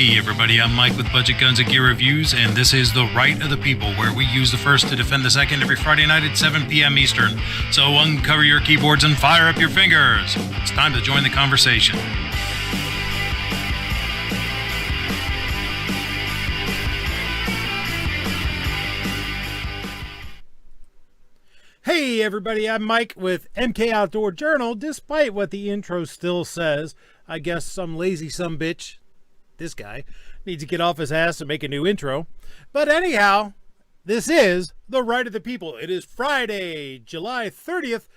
Hey everybody, I'm Mike with Budget Guns and Gear Reviews, and this is The Right of the People, where we use the first to defend the second every Friday night at 7 p.m. Eastern. So uncover your keyboards and fire up your fingers. It's time to join the conversation. Hey everybody, I'm Mike with MK Outdoor Journal. Despite what the intro still says, I guess some lazy sumbitch, this guy, needs to get off his ass and make a new intro. But anyhow, this is The Right of the People. It is Friday, July 30th,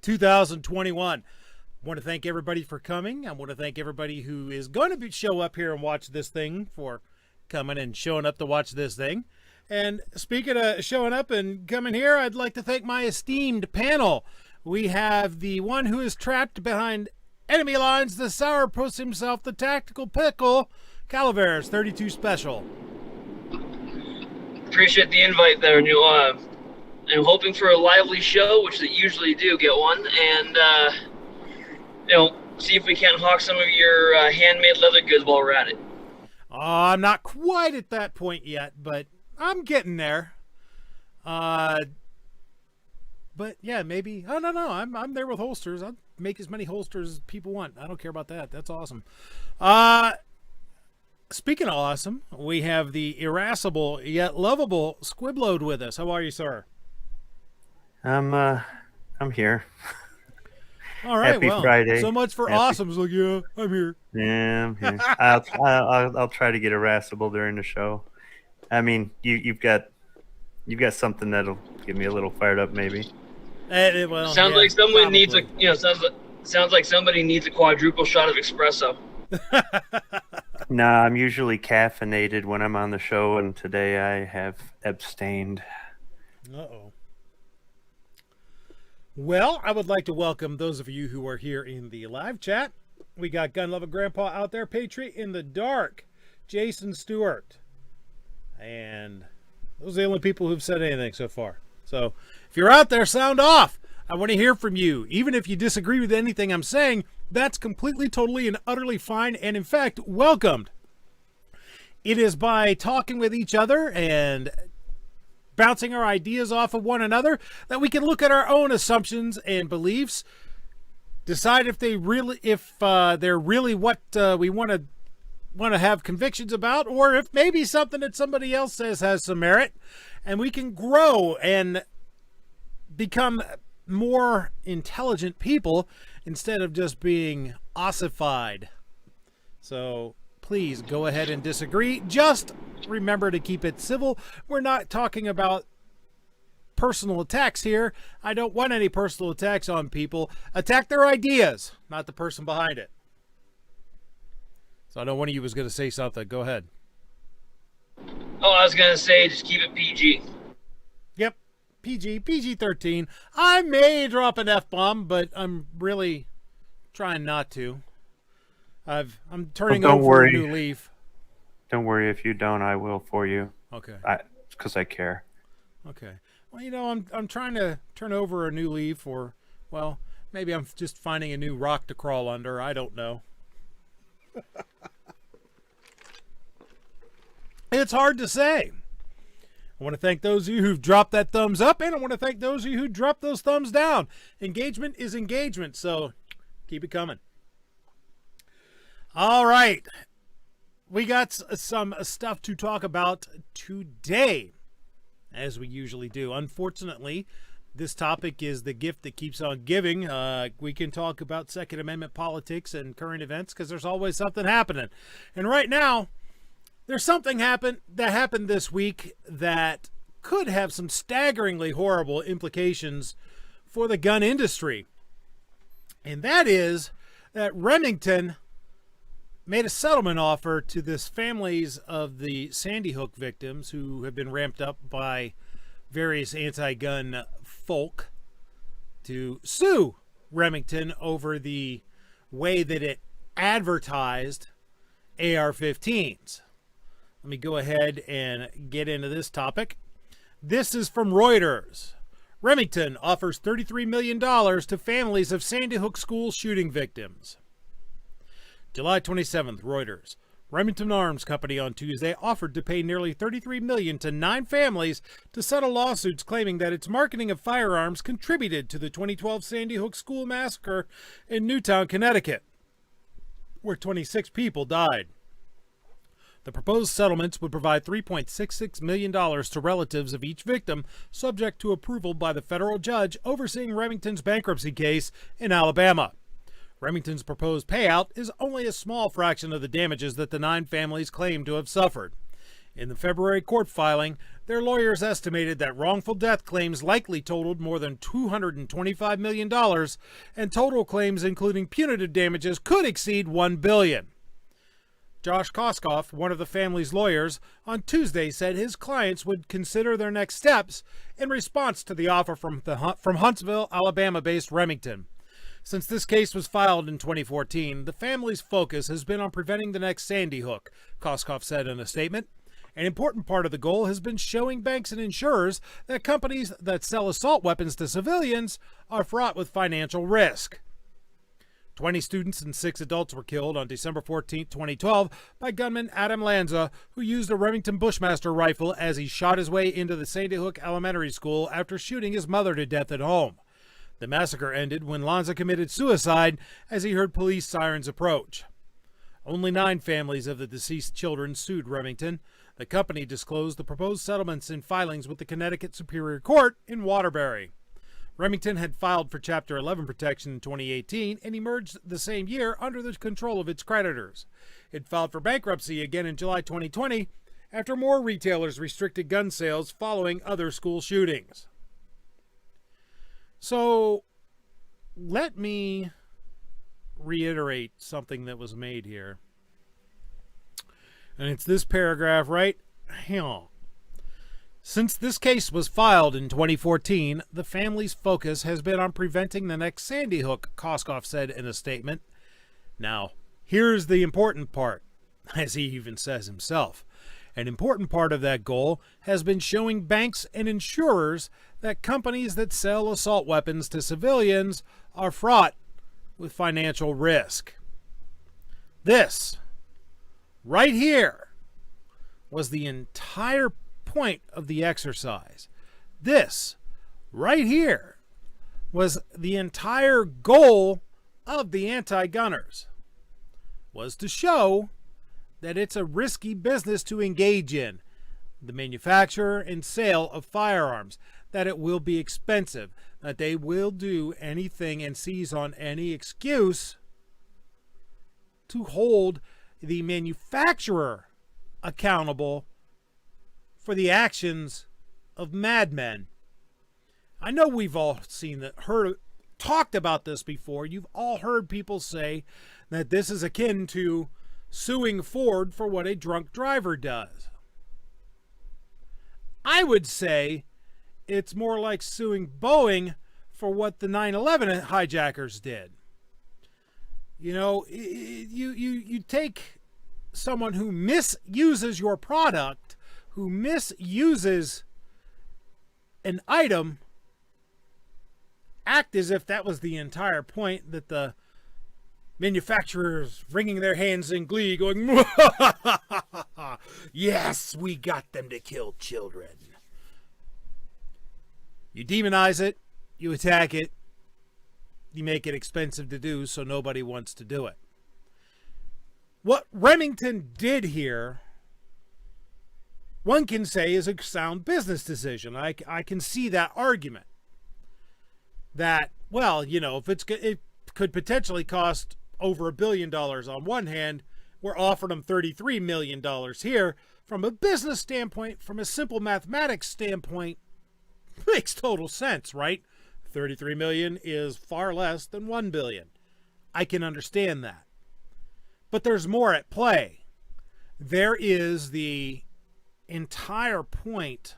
2021. I want to thank everybody for coming. I want to thank everybody who is going to show up here and watch this thing for coming and showing up to watch this thing. And speaking of showing up and coming here, I'd like to thank my esteemed panel. We have the one who is trapped behind enemy lines, the sourpuss himself, the tactical pickle, Calaveras 32 Special. Appreciate the invite there, New. I'm hoping for a lively show, which they usually do get one, and see if we can't hawk some of your handmade leather goods while we're at it. I'm not quite at that point yet, but I'm getting there. But yeah, maybe. Oh, no. I'm there with holsters. I'll make as many holsters as people want. I don't care about that. That's awesome. Speaking of awesome, we have the irascible yet lovable Squibload with us. How are you, sir? I'm here. All right. Happy well, Friday. So much for awesome. It's like, yeah, I'm here. Yeah, I'm here. I'll try to get irascible during the show. I mean, you've got something that'll get me a little fired up, maybe. Sounds like someone needs sounds like somebody needs a quadruple shot of espresso. Nah, I'm usually caffeinated when I'm on the show, and today I have abstained. Uh-oh. Well, I would like to welcome those of you who are here in the live chat. We got Gun Loving Grandpa out there, Patriot in the Dark, Jason Stewart. And those are the only people who've said anything so far. So if you're out there, sound off. I want to hear from you. Even if you disagree with anything I'm saying, that's completely, totally, and utterly fine, and in fact, welcomed. It is by talking with each other and bouncing our ideas off of one another that we can look at our own assumptions and beliefs, decide if they're really what we want to have convictions about, or if maybe something that somebody else says has some merit, and we can grow and become more intelligent people instead of just being ossified. So please go ahead and disagree. Just remember to keep it civil. We're not talking about personal attacks here. I don't want any personal attacks on people. Attack their ideas, not the person behind it. So I know one of you was going to say something. Go ahead. Oh, I was going to say just keep it PG. Yep. PG-13. I may drop an F-bomb, but I'm really trying not to. I'm turning over a new leaf. Don't worry. If you don't, I will for you. Okay. Because I care. Okay. Well, I'm trying to turn over a new leaf, or, well, maybe I'm just finding a new rock to crawl under. I don't know. It's hard to say. I want to thank those of you who've dropped that thumbs up, and I want to thank those of you who dropped those thumbs down. Engagement is engagement, so keep it coming. All right. We got some stuff to talk about today, as we usually do. Unfortunately, this topic is the gift that keeps on giving. We can talk about Second Amendment politics and current events because there's always something happening. And right now, there's something that happened this week that could have some staggeringly horrible implications for the gun industry. And that is that Remington made a settlement offer to the families of the Sandy Hook victims who have been ramped up by various anti-gun folk to sue Remington over the way that it advertised AR-15s. Let me go ahead and get into this topic. This is from Reuters. Remington offers $33 million to families of Sandy Hook school shooting victims. July 27th, Reuters. Remington Arms Company on Tuesday offered to pay nearly $33 million to 9 families to settle lawsuits claiming that its marketing of firearms contributed to the 2012 Sandy Hook school massacre in Newtown, Connecticut, where 26 people died. The proposed settlements would provide $3.66 million to relatives of each victim, subject to approval by the federal judge overseeing Remington's bankruptcy case in Alabama. Remington's proposed payout is only a small fraction of the damages that the 9 families claim to have suffered. In the February court filing, their lawyers estimated that wrongful death claims likely totaled more than $225 million, and total claims including punitive damages could exceed $1 billion. Josh Koskoff, one of the family's lawyers, on Tuesday said his clients would consider their next steps in response to the offer from Huntsville, Alabama-based Remington. Since this case was filed in 2014, the family's focus has been on preventing the next Sandy Hook, Koskoff said in a statement. An important part of the goal has been showing banks and insurers that companies that sell assault weapons to civilians are fraught with financial risk. 20 students and 6 adults were killed on December 14, 2012, by gunman Adam Lanza, who used a Remington Bushmaster rifle as he shot his way into the Sandy Hook Elementary School after shooting his mother to death at home. The massacre ended when Lanza committed suicide as he heard police sirens approach. Only 9 families of the deceased children sued Remington. The company disclosed the proposed settlements in filings with the Connecticut Superior Court in Waterbury. Remington had filed for Chapter 11 protection in 2018 and emerged the same year under the control of its creditors. It filed for bankruptcy again in July 2020 after more retailers restricted gun sales following other school shootings. So, let me reiterate something that was made here. And it's this paragraph right here. Since this case was filed in 2014, the family's focus has been on preventing the next Sandy Hook, Koskoff said in a statement. Now, here's the important part, as he even says himself. An important part of that goal has been showing banks and insurers that companies that sell assault weapons to civilians are fraught with financial risk. This, right here, was the entire point of the exercise. This, right here, was the entire goal of the anti-gunners, was to show that it's a risky business to engage in, the manufacture and sale of firearms, that it will be expensive, that they will do anything and seize on any excuse to hold the manufacturer accountable for the actions of madmen. I know we've all seen that, talked about this before. You've all heard people say that this is akin to suing Ford for what a drunk driver does. I would say it's more like suing Boeing for what the 9/11 hijackers did. You know, you take someone who misuses your product, who misuses an item, act as if that was the entire point, that the manufacturers wringing their hands in glee going, yes, we got them to kill children. You demonize it, you attack it, you make it expensive to do so nobody wants to do it. What Remington did here, one can say, is a sound business decision. I can see that argument. That, well, you know, if it could potentially cost over $1 billion on one hand, we're offering them $33 million here. From a business standpoint, from a simple mathematics standpoint, makes total sense, right? 33 million is far less than 1 billion. I can understand that. But there's more at play. There is the entire point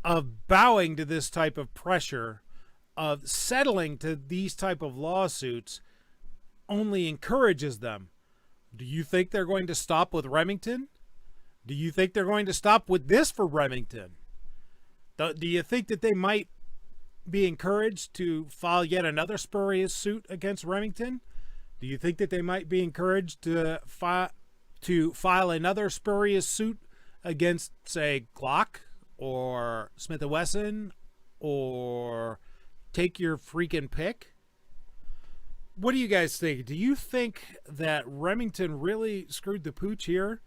of bowing to this type of pressure, of settling to these type of lawsuits, only encourages them. Do you think they're going to stop with Remington? Do you think they're going to stop with this for Remington? Do you think that they might be encouraged to file yet another spurious suit against Remington? Do you think that they might be encouraged to file another spurious suit against, say, Glock or Smith & Wesson, or take your freaking pick? What do you guys think? Do you think that Remington really screwed the pooch here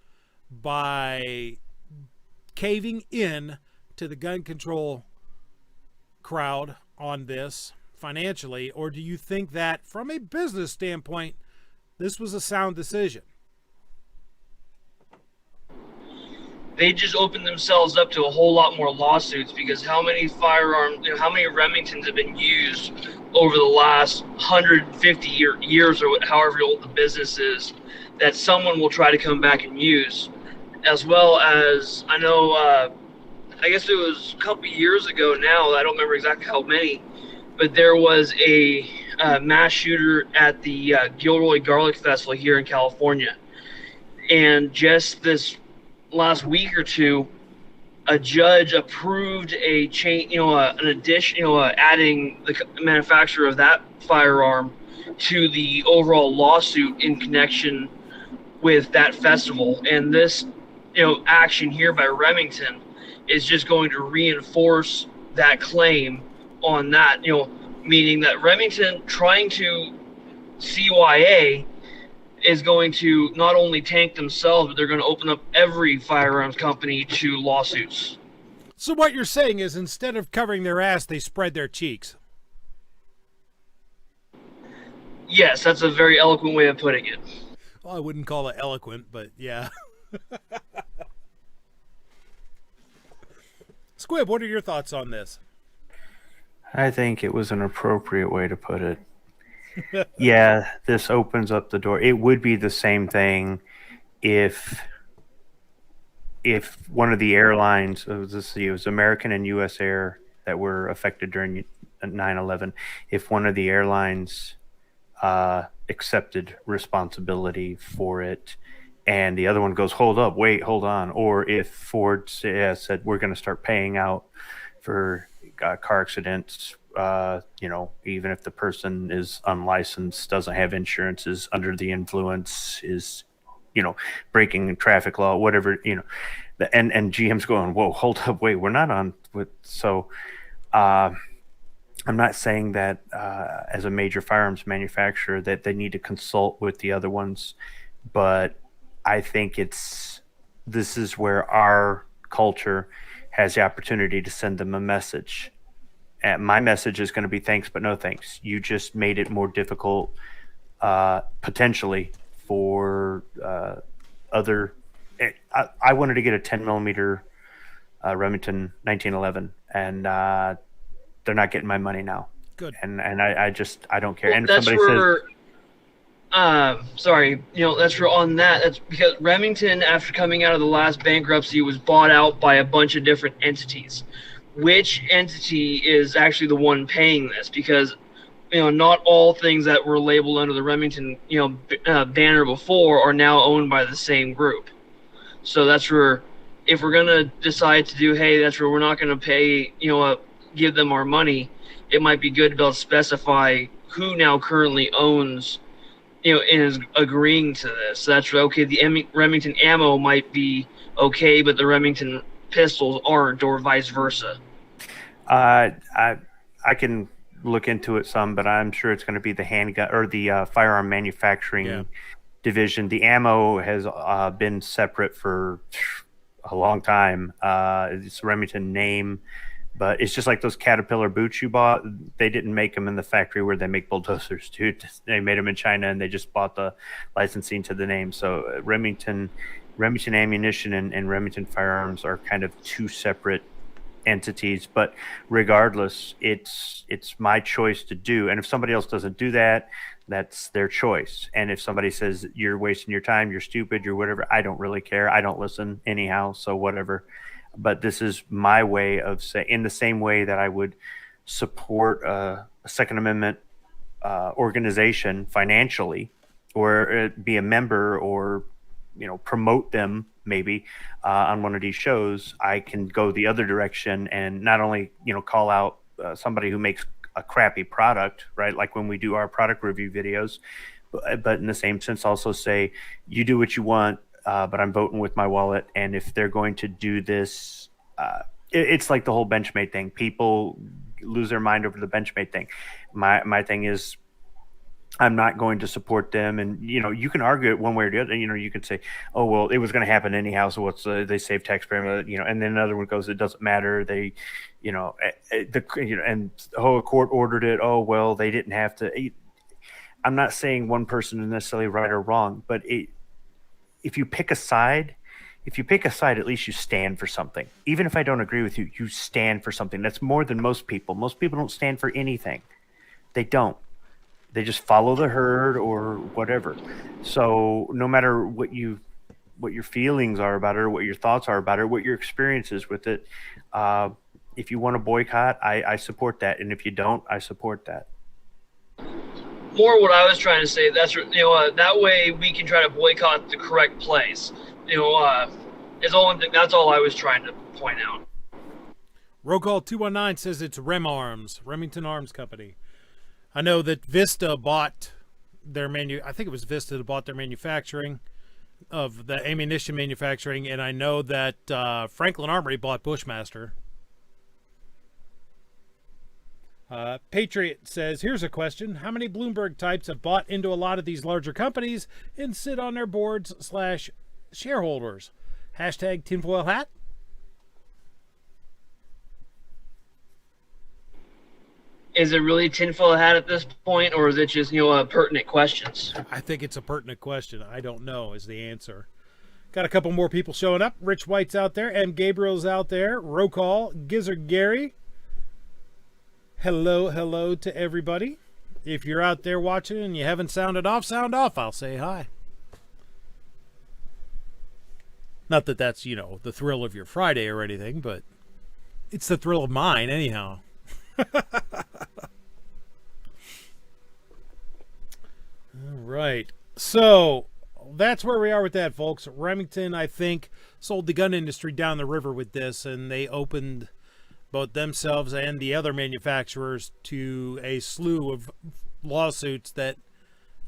by caving in to the gun control crowd on this financially, or do you think that from a business standpoint this was a sound decision? They just opened themselves up to a whole lot more lawsuits, because how many firearms, how many Remingtons have been used over the last 150 years or however old the business is, that someone will try to come back and use. As well as, I know, I guess it was a couple years ago now, I don't remember exactly how many, but there was a mass shooter at the Gilroy Garlic Festival here in California. And just this last week or two, a judge approved a change, an addition, adding the manufacturer of that firearm to the overall lawsuit in connection with that festival. And this, action here by Remington is just going to reinforce that claim on that, meaning that Remington trying to CYA is going to not only tank themselves, but they're going to open up every firearms company to lawsuits. So what you're saying is, instead of covering their ass, they spread their cheeks. Yes, that's a very eloquent way of putting it. Well, I wouldn't call it eloquent, but yeah. Squib, what are your thoughts on this? I think it was an appropriate way to put it. Yeah, this opens up the door. It would be the same thing if one of the airlines, it was American and U.S. Air that were affected during 9/11. If one of the airlines accepted responsibility for it, and the other one goes, hold up, wait, hold on. Or if Ford said, we're going to start paying out for car accidents, even if the person is unlicensed, doesn't have insurance, is under the influence, is, breaking traffic law, whatever, and GM's going, whoa, hold up, wait, we're not on with. So I'm not saying that as a major firearms manufacturer that they need to consult with the other ones, but I think this is where our culture has the opportunity to send them a message. And my message is going to be thanks, but no thanks. You just made it more difficult, potentially, for other. I wanted to get a 10 millimeter Remington 1911, and they're not getting my money now. Good. And I don't care. Well, and if that's somebody where, that's where on that. That's because Remington, after coming out of the last bankruptcy, was bought out by a bunch of different entities. Which entity is actually the one paying this? Because, not all things that were labeled under the Remington, banner before are now owned by the same group. So that's where, if we're gonna decide to do, hey, that's where we're not gonna pay, give them our money, it might be good to be able to specify who now currently owns, and is agreeing to this. So that's where, okay, the Remington ammo might be okay, but the Remington pistols aren't, or vice versa. I can look into it some, but I'm sure it's going to be the handgun or the firearm manufacturing division. The ammo has been separate for a long time. It's a Remington name, but it's just like those Caterpillar boots you bought. They didn't make them in the factory where they make bulldozers, dude. They made them in China, and they just bought the licensing to the name. So Remington Ammunition and Remington Firearms are kind of two separate entities, but regardless, it's my choice to do. And if somebody else doesn't do that, that's their choice. And if somebody says you're wasting your time, you're stupid, you're whatever, I don't really care. I don't listen anyhow, so whatever. But this is my way of saying, in the same way that I would support a Second Amendment organization financially, or be a member, or promote them maybe on one of these shows, I can go the other direction and not only call out somebody who makes a crappy product, right? Like when we do our product review videos, but in the same sense, also say, you do what you want, but I'm voting with my wallet. And if they're going to do this, it's like the whole Benchmade thing. People lose their mind over the Benchmade thing. My thing is, I'm not going to support them. And, you can argue it one way or the other. You could say, oh, well, it was going to happen anyhow. So they save taxpayer, and then another one goes, it doesn't matter. They, and the court ordered it. Oh, well, they didn't have to. I'm not saying one person is necessarily right or wrong, but if you pick a side, at least you stand for something. Even if I don't agree with you, you stand for something. That's more than most people. Most people don't stand for anything. They don't. They just follow the herd or whatever. So no matter what your feelings are about it, or what your thoughts are about it, or what your experience is with it, if you want to boycott, I support that. And if you don't, I support that. More what I was trying to say, that's that way we can try to boycott the correct place. That's all I was trying to point out. Roll call 219 says it's Remington Arms Company. I know that Vista bought their I think it was Vista that bought their manufacturing of the ammunition manufacturing, and I know that Franklin Armory bought Bushmaster. Patriot says, here's a question. How many Bloomberg types have bought into a lot of these larger companies and sit on their boards / shareholders? Hashtag tinfoil hat. Is it really tinfoil hat at this point, or is it just, pertinent questions? I think it's a pertinent question. I don't know is the answer. Got a couple more people showing up. Rich White's out there. M. Gabriel's out there. Roll call. Gizzard Gary. Hello to everybody. If you're out there watching and you haven't sounded off, sound off. I'll say hi. Not that that's, the thrill of your Friday or anything, but it's the thrill of mine anyhow. All right. So that's where we are with that, folks. Remington, I think, sold the gun industry down the river with this, and they opened both themselves and the other manufacturers to a slew of lawsuits that,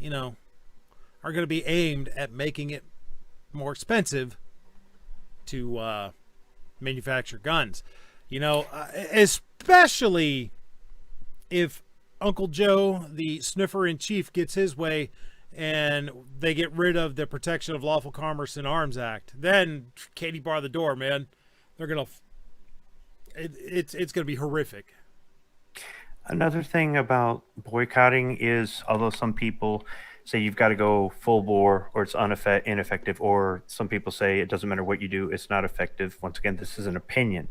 are going to be aimed at making it more expensive to manufacture guns. Especially if Uncle Joe, the sniffer-in-chief, gets his way and they get rid of the Protection of Lawful Commerce in Arms Act. Then, Katie bar the door, man. They're going to... It's going to be horrific. Another thing about boycotting is, although some people say you've got to go full bore or it's ineffective, or some people say it doesn't matter what you do, it's not effective. Once again, this is an opinion.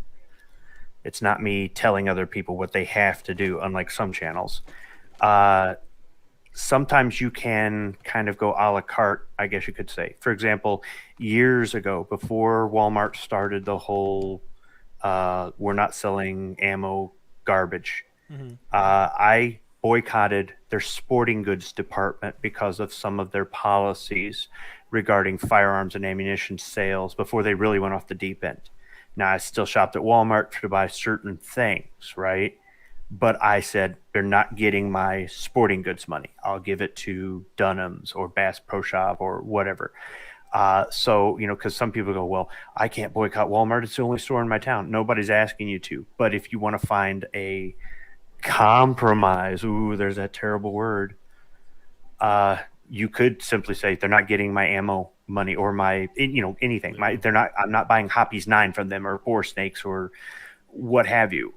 It's not me telling other people what they have to do, unlike some channels. Sometimes you can kind of go a la carte, I guess you could say. For example, years ago, before Walmart started the whole we're not selling ammo garbage, I boycotted their sporting goods department because of some of their policies regarding firearms and ammunition sales before they really went off the deep end. Now, I still shopped at Walmart to buy certain things, right? But I said, they're not getting my sporting goods money. I'll give it to Dunham's or Bass Pro Shop or whatever. So, because some people go, well, I can't boycott Walmart. It's the only store in my town. Nobody's asking you to. But if you want to find a compromise, ooh, there's that terrible word, you could simply say they're not getting my ammo money or my, anything. I'm not buying Hoppy's 9 from them or Four Snakes or what have you.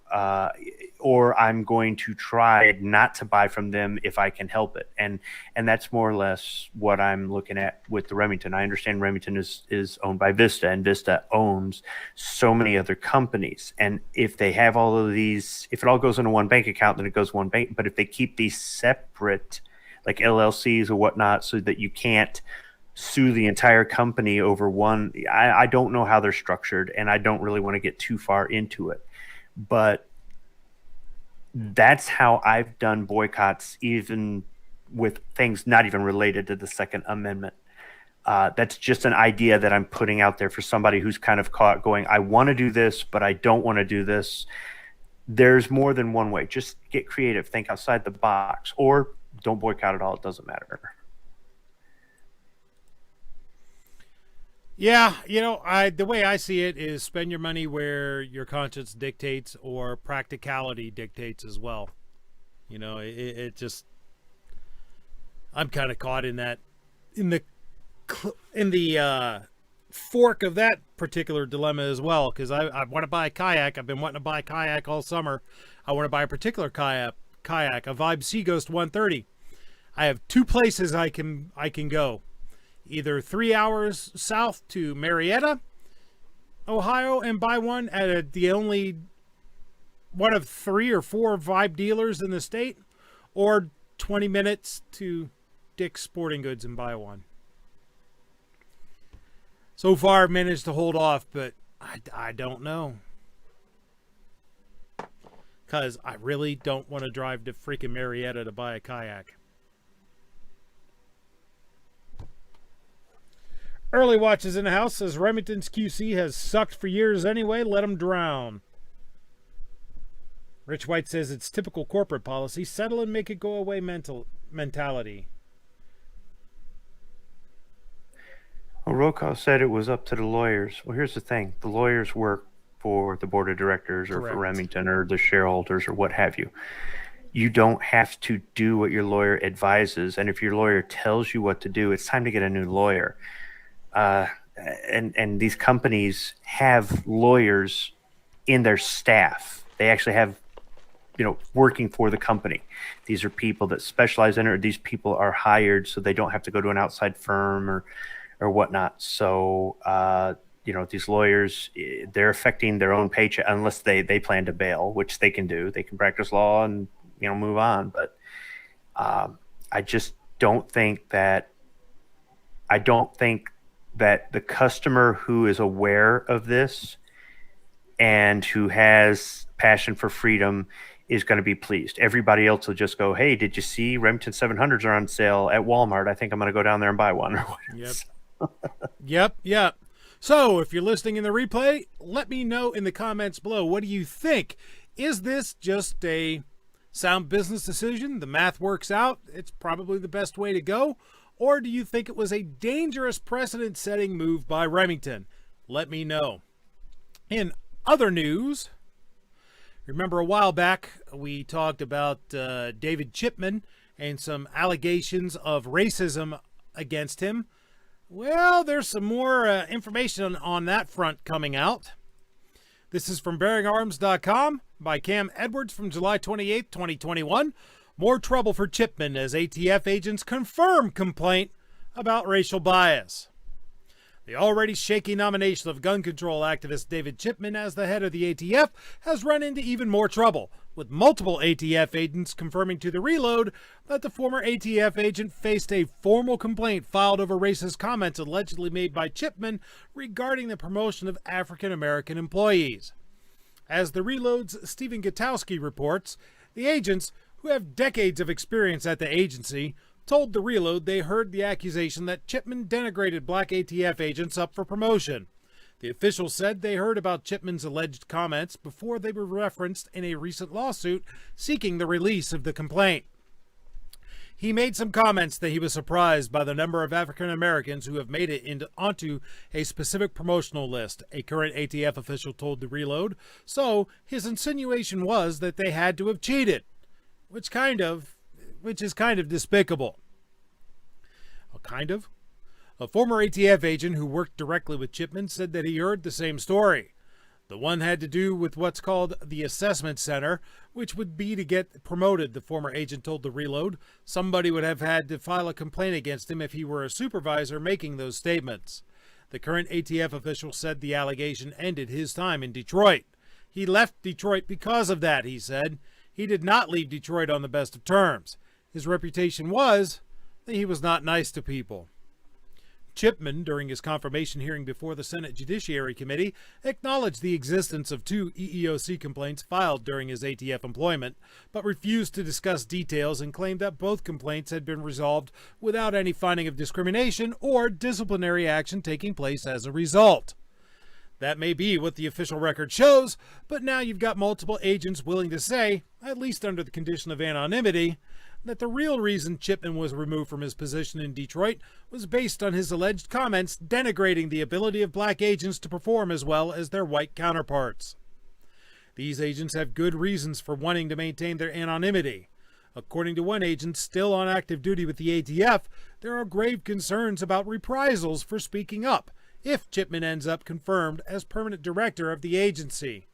Or I'm going to try not to buy from them if I can help it. And that's more or less what I'm looking at with the Remington. I understand Remington is owned by Vista, and Vista owns so many other companies. And if they have all of these, if it all goes into one bank account, then it goes one bank. But if they keep these separate, like LLCs or whatnot, so that you can't sue the entire company over one, I don't know how they're structured, and I don't really want to get too far into it. But that's how I've done boycotts, even with things not even related to the Second Amendment. That's just an idea that I'm putting out there for somebody who's kind of caught going, I want to do this, but I don't want to do this. There's more than one way. Just get creative, think outside the box, or don't boycott at all. It doesn't matter. Yeah, the way I see it is spend your money where your conscience dictates or practicality dictates as well. It just, I'm kind of caught in that, in the fork of that particular dilemma as well, because I want to buy a kayak. I've been wanting to buy a kayak all summer. I want to buy a particular kayak, a Vibe Seaghost 130. I have two places I can go. Either 3 hours south to Marietta, Ohio, and buy one at the only one of 3 or 4 Vibe dealers in the state, or 20 minutes to Dick's Sporting Goods and buy one. So far, I've managed to hold off, but I don't know. Because I really don't want to drive to freaking Marietta to buy a kayak. Early Watches in the house says Remington's QC has sucked for years anyway. Let them drown. Rich White says it's typical corporate policy. Settle and make it go away mentality. Well, Rokoff said it was up to the lawyers. Well, here's the thing. The lawyers work for the board of directors or for Remington or the shareholders or what have you. You don't have to do what your lawyer advises. And if your lawyer tells you what to do, it's time to get a new lawyer. And these companies have lawyers in their staff. They actually have, working for the company. These are people that specialize in it, or these people are hired so they don't have to go to an outside firm or whatnot. So, these lawyers, they're affecting their own paycheck unless they plan to bail, which they can do. They can practice law and, move on. But I just don't think that the customer who is aware of this and who has passion for freedom is going to be pleased. Everybody else will just go, hey, did you see Remington 700s are on sale at Walmart? I think I'm going to go down there and buy one. Yep. Yep. So if you're listening in the replay, let me know in the comments below. What do you think? Is this just a sound business decision? The math works out. It's probably the best way to go. Or do you think it was a dangerous precedent-setting move by Remington? Let me know. In other news, remember a while back we talked about David Chipman and some allegations of racism against him. Well, there's some more information on that front coming out. This is from BearingArms.com by Cam Edwards from July 28, 2021. More trouble for Chipman as ATF agents confirm complaint about racial bias. The already shaky nomination of gun control activist David Chipman as the head of the ATF has run into even more trouble, with multiple ATF agents confirming to The Reload that the former ATF agent faced a formal complaint filed over racist comments allegedly made by Chipman regarding the promotion of African American employees. As The Reload's Stephen Gutowski reports, the agents, who have decades of experience at the agency, told The Reload they heard the accusation that Chipman denigrated black ATF agents up for promotion. The officials said they heard about Chipman's alleged comments before they were referenced in a recent lawsuit seeking the release of the complaint. He made some comments that he was surprised by the number of African Americans who have made it onto a specific promotional list, a current ATF official told The Reload, so his insinuation was that they had to have cheated. Which is kind of despicable. A former ATF agent who worked directly with Chipman said that he heard the same story. The one had to do with what's called the assessment center, which would be to get promoted, the former agent told The Reload. Somebody would have had to file a complaint against him if he were a supervisor making those statements. The current ATF official said the allegation ended his time in Detroit. He left Detroit because of that, he said. He did not leave Detroit on the best of terms. His reputation was that he was not nice to people. Chipman, during his confirmation hearing before the Senate Judiciary Committee, acknowledged the existence of 2 EEOC complaints filed during his ATF employment, but refused to discuss details and claimed that both complaints had been resolved without any finding of discrimination or disciplinary action taking place as a result. That may be what the official record shows, but now you've got multiple agents willing to say, at least under the condition of anonymity, that the real reason Chipman was removed from his position in Detroit was based on his alleged comments denigrating the ability of black agents to perform as well as their white counterparts. These agents have good reasons for wanting to maintain their anonymity. According to one agent still on active duty with the ATF, there are grave concerns about reprisals for speaking up if Chipman ends up confirmed as permanent director of the agency.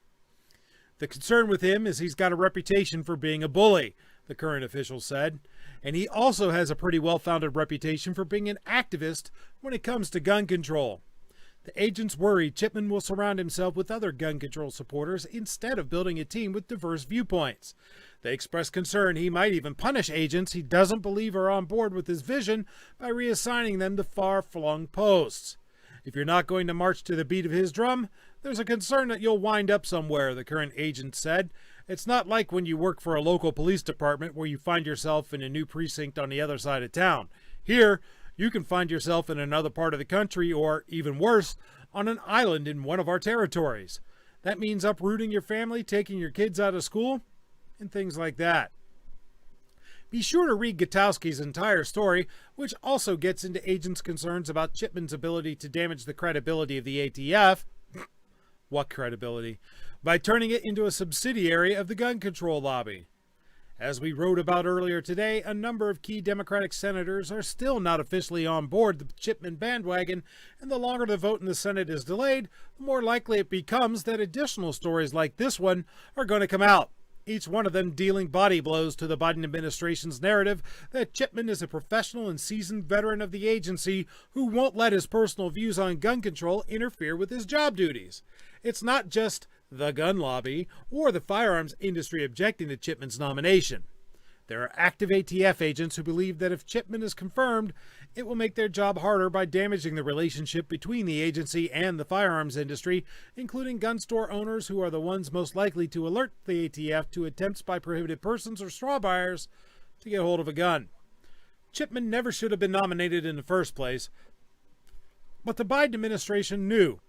The concern with him is he's got a reputation for being a bully, the current official said, and he also has a pretty well-founded reputation for being an activist when it comes to gun control. The agents worry Chipman will surround himself with other gun control supporters instead of building a team with diverse viewpoints. They express concern he might even punish agents he doesn't believe are on board with his vision by reassigning them to far-flung posts. If you're not going to march to the beat of his drum, there's a concern that you'll wind up somewhere, the current agent said. It's not like when you work for a local police department where you find yourself in a new precinct on the other side of town. Here, you can find yourself in another part of the country or, even worse, on an island in one of our territories. That means uprooting your family, taking your kids out of school, and things like that. Be sure to read Gutowski's entire story, which also gets into agents' concerns about Chipman's ability to damage the credibility of the ATF. What credibility? By turning it into a subsidiary of the gun control lobby. As we wrote about earlier today, a number of key Democratic senators are still not officially on board the Chipman bandwagon, and the longer the vote in the Senate is delayed, the more likely it becomes that additional stories like this one are going to come out. Each one of them dealing body blows to the Biden administration's narrative that Chipman is a professional and seasoned veteran of the agency who won't let his personal views on gun control interfere with his job duties. It's not just the gun lobby or the firearms industry objecting to Chipman's nomination. There are active ATF agents who believe that if Chipman is confirmed, it will make their job harder by damaging the relationship between the agency and the firearms industry, including gun store owners who are the ones most likely to alert the ATF to attempts by prohibited persons or straw buyers to get hold of a gun. Chipman never should have been nominated in the first place, but the Biden administration knew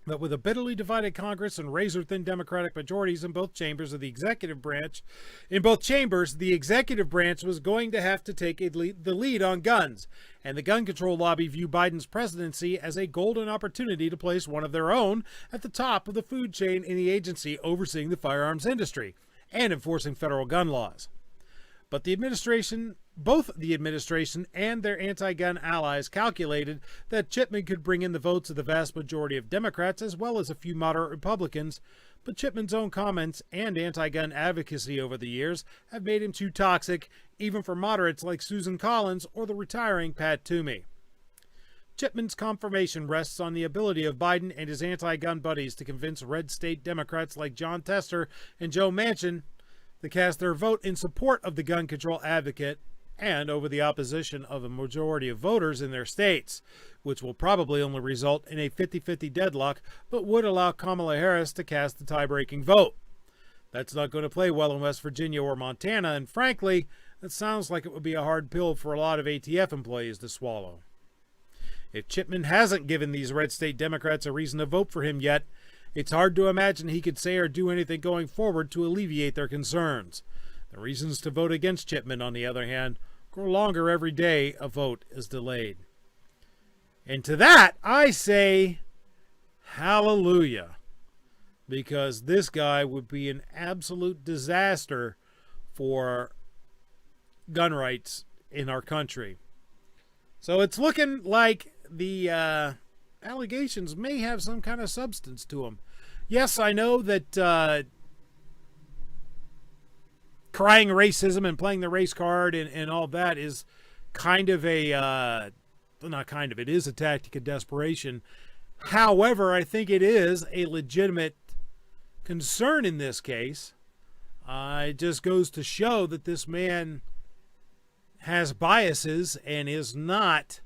that with a bitterly divided Congress and razor-thin Democratic majorities in both chambers of the executive branch, the executive branch was going to have to take the lead on guns, and the gun control lobby view Biden's presidency as a golden opportunity to place one of their own at the top of the food chain in the agency overseeing the firearms industry and enforcing federal gun laws. But both the administration and their anti-gun allies calculated that Chipman could bring in the votes of the vast majority of Democrats as well as a few moderate Republicans, but Chipman's own comments and anti-gun advocacy over the years have made him too toxic, even for moderates like Susan Collins or the retiring Pat Toomey. Chipman's confirmation rests on the ability of Biden and his anti-gun buddies to convince red state Democrats like John Tester and Joe Manchin to cast their vote in support of the gun control advocate and over the opposition of a majority of voters in their states, which will probably only result in a 50-50 deadlock, but would allow Kamala Harris to cast the tie-breaking vote. That's not going to play well in West Virginia or Montana, and frankly, it sounds like it would be a hard pill for a lot of ATF employees to swallow. If Chipman hasn't given these red state Democrats a reason to vote for him yet, it's hard to imagine he could say or do anything going forward to alleviate their concerns. The reasons to vote against Chipman, on the other hand, grow longer every day a vote is delayed. And to that, I say, hallelujah, because this guy would be an absolute disaster for gun rights in our country. So it's looking like the allegations may have some kind of substance to them. Yes, I know that crying racism and playing the race card and all that is kind of a, it is a tactic of desperation. However, I think it is a legitimate concern in this case. It just goes to show that this man has biases and is not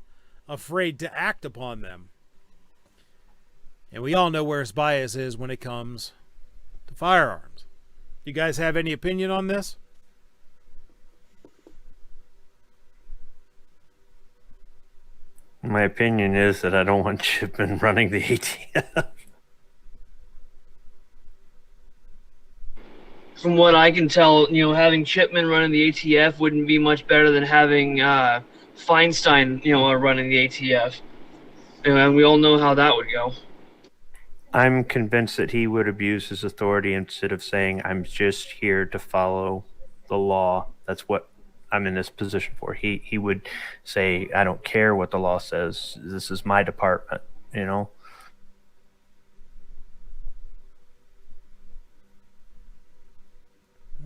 afraid to act upon them. And we all know where his bias is when it comes to firearms. You guys have any opinion on this? My opinion is that I don't want Chipman running the ATF. from what I can tell, having Chipman running the ATF wouldn't be much better than having Feinstein, running the ATF. And we all know how that would go. I'm convinced that he would abuse his authority instead of saying, I'm just here to follow the law. That's what I'm in this position for. He would say, I don't care what the law says. This is my department,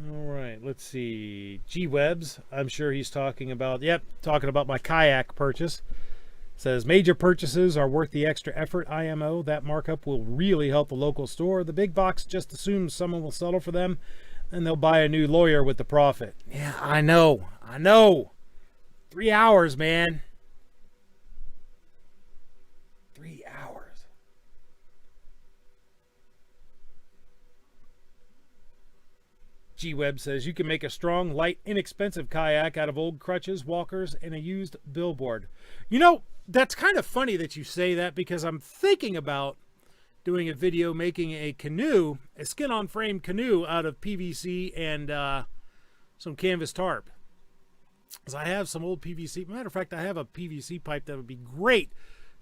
All right, let's see. G-Webs, I'm sure he's talking about my kayak purchase. Says, major purchases are worth the extra effort, IMO. That markup will really help the local store. The big box just assumes someone will settle for them, and they'll buy a new lawyer with the profit. Yeah, I know. 3 hours, man. 3 hours. G-Web says, you can make a strong, light, inexpensive kayak out of old crutches, walkers, and a used billboard. That's kind of funny that you say that, because I'm thinking about doing a video making a canoe, a skin-on-frame canoe out of PVC and some canvas tarp. Because I have some old PVC. Matter of fact, I have a PVC pipe that would be great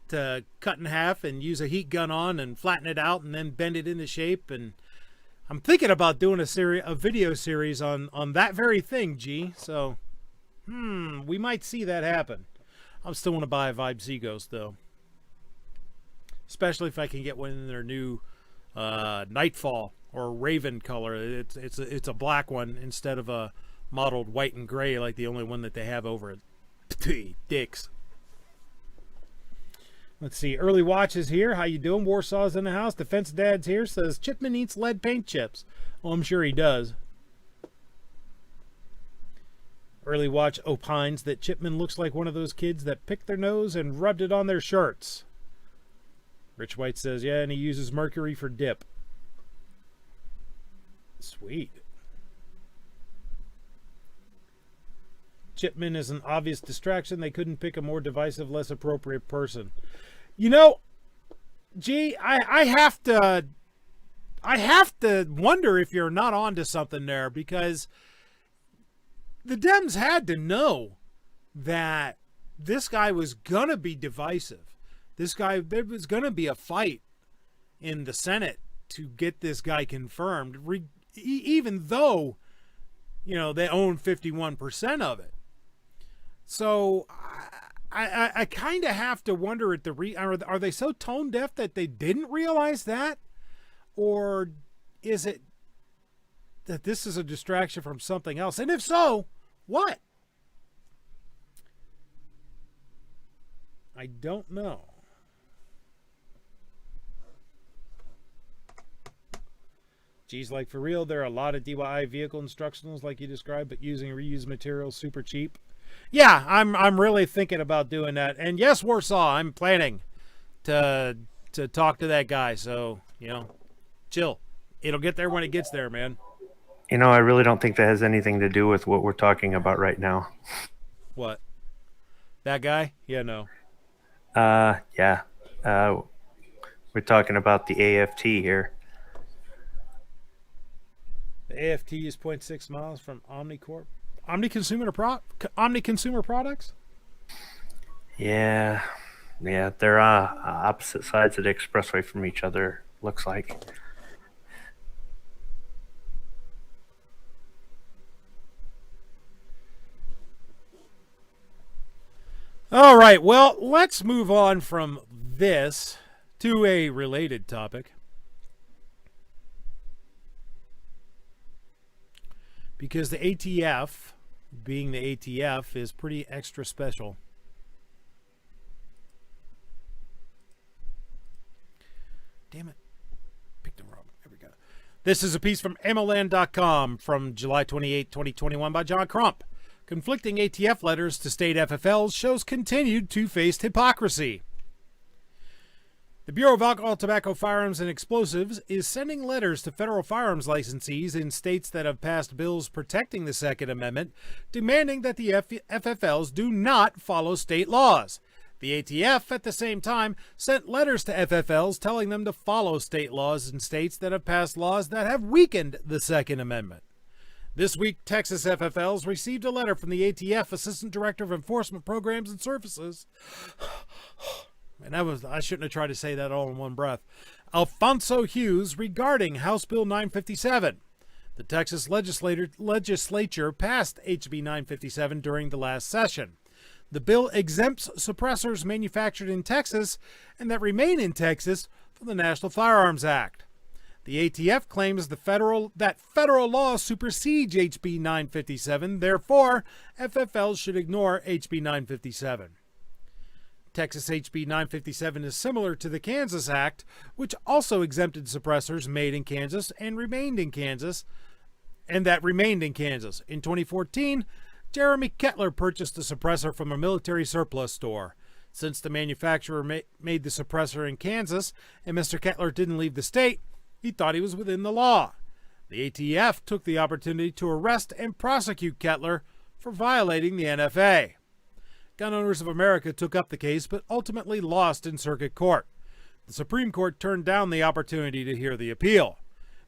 to cut in half and use a heat gun on and flatten it out and then bend it into shape. And I'm thinking about doing a video series on that very thing, G. So, we might see that happen. I still want to buy a Vibe Seaghost, though. Especially if I can get one in their new Nightfall or Raven color. It's a black one instead of a mottled white and gray like the only one that they have over at Dick's. Let's see. Early Watch is here. How you doing? Warsaw's in the house. Defense Dad's here. Says Chipman eats lead paint chips. Oh, I'm sure he does. Early Watch opines that Chipman looks like one of those kids that picked their nose and rubbed it on their shirts. Rich White says, yeah, and he uses mercury for dip. Sweet. Chipman is an obvious distraction. They couldn't pick a more divisive, less appropriate person. Gee, I have to wonder if you're not onto something there, because the Dems had to know that this guy was going to be divisive. There was going to be a fight in the Senate to get this guy confirmed, even though, they own 51% of it. So I kind of have to wonder at are they so tone deaf that they didn't realize that? Or is it that this is a distraction from something else? And if so, what? I don't know. Geez, like for real, there are a lot of DIY vehicle instructionals like you described, but using reused materials super cheap. Yeah, I'm really thinking about doing that. And yes, Warsaw, I'm planning to talk to that guy. So, chill. It'll get there when it gets there, man. I really don't think that has anything to do with what we're talking about right now. What? That guy? Yeah, no. Yeah. We're talking about the AFT here. The AFT is 0.6 miles from Omnicorp. Omni Consumer Products? Yeah. They're opposite sides of the expressway from each other, looks like. All right, well, let's move on from this to a related topic. Because the ATF, being the ATF, is pretty extra special. Damn it. Picked them wrong. There we go. This is a piece from MLN.com from July 28, 2021 by John Crump. Conflicting ATF letters to state FFLs shows continued two-faced hypocrisy. The Bureau of Alcohol, Tobacco, Firearms, and Explosives is sending letters to federal firearms licensees in states that have passed bills protecting the Second Amendment, demanding that the FFLs do not follow state laws. The ATF, at the same time, sent letters to FFLs telling them to follow state laws in states that have passed laws that have weakened the Second Amendment. This week, Texas FFLs received a letter from the ATF Assistant Director of Enforcement Programs and Services. And I shouldn't have tried to say that all in one breath. Alfonso Hughes, regarding House Bill 957. The Texas legislature passed HB 957 during the last session. The bill exempts suppressors manufactured in Texas and that remain in Texas from the National Firearms Act. The ATF claims that federal law supersedes HB 957, therefore, FFLs should ignore HB 957. Texas HB 957 is similar to the Kansas Act, which also exempted suppressors made in Kansas and remained in Kansas. In 2014, Jeremy Kettler purchased a suppressor from a military surplus store. Since the manufacturer made the suppressor in Kansas and Mr. Kettler didn't leave the state, he thought he was within the law. The ATF took the opportunity to arrest and prosecute Kettler for violating the NFA. Gun Owners of America took up the case but ultimately lost in circuit court. The Supreme Court turned down the opportunity to hear the appeal.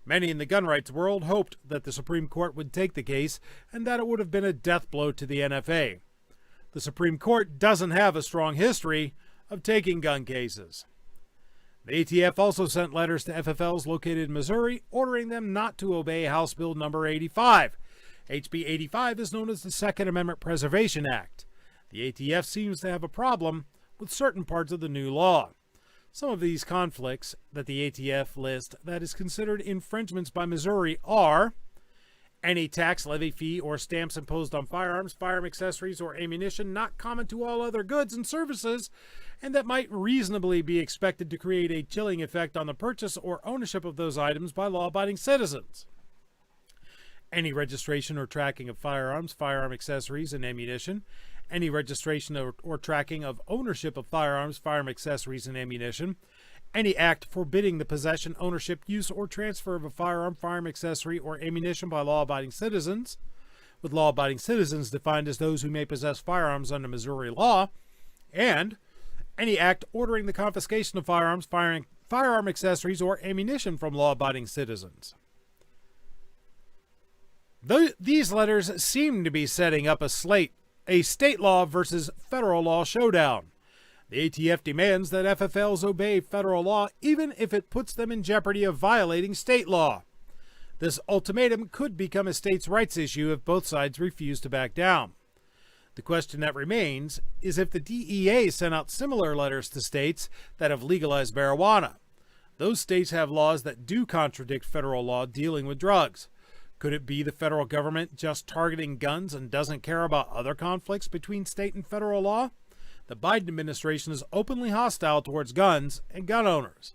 Many in the gun rights world hoped that the Supreme Court would take the case and that it would have been a death blow to the NFA. The Supreme Court doesn't have a strong history of taking gun cases. The ATF also sent letters to FFLs located in Missouri ordering them not to obey House Bill number 85. HB 85 is known as the Second Amendment Preservation Act. The ATF seems to have a problem with certain parts of the new law. Some of these conflicts that the ATF lists that is considered infringements by Missouri are any tax, levy, fee, or stamps imposed on firearms, firearm accessories, or ammunition not common to all other goods and services, and that might reasonably be expected to create a chilling effect on the purchase or ownership of those items by law-abiding citizens. Any registration or tracking of firearms, firearm accessories, and ammunition. Any registration or tracking of ownership of firearms, firearm accessories, and ammunition. Any act forbidding the possession, ownership, use, or transfer of a firearm, firearm accessory, or ammunition by law-abiding citizens, with law-abiding citizens defined as those who may possess firearms under Missouri law, and any act ordering the confiscation of firearms, firearm accessories, or ammunition from law-abiding citizens. These letters seem to be setting up a state law versus federal law showdown. The ATF demands that FFLs obey federal law even if it puts them in jeopardy of violating state law. This ultimatum could become a states' rights issue if both sides refuse to back down. The question that remains is if the DEA sent out similar letters to states that have legalized marijuana. Those states have laws that do contradict federal law dealing with drugs. Could it be the federal government just targeting guns and doesn't care about other conflicts between state and federal law? The Biden administration is openly hostile towards guns and gun owners.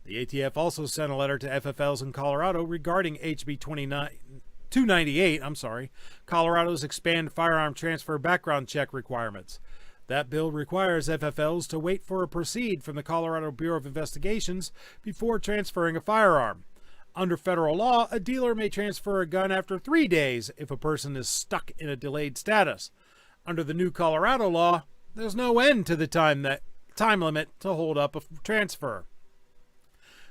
The ATF also sent a letter to FFLs in Colorado regarding HB 298, Colorado's expand firearm transfer background check requirements. That bill requires FFLs to wait for a proceed from the Colorado Bureau of Investigations before transferring a firearm. Under federal law, a dealer may transfer a gun after 3 days if a person is stuck in a delayed status. Under the new Colorado law, there's no end to the time limit to hold up a transfer.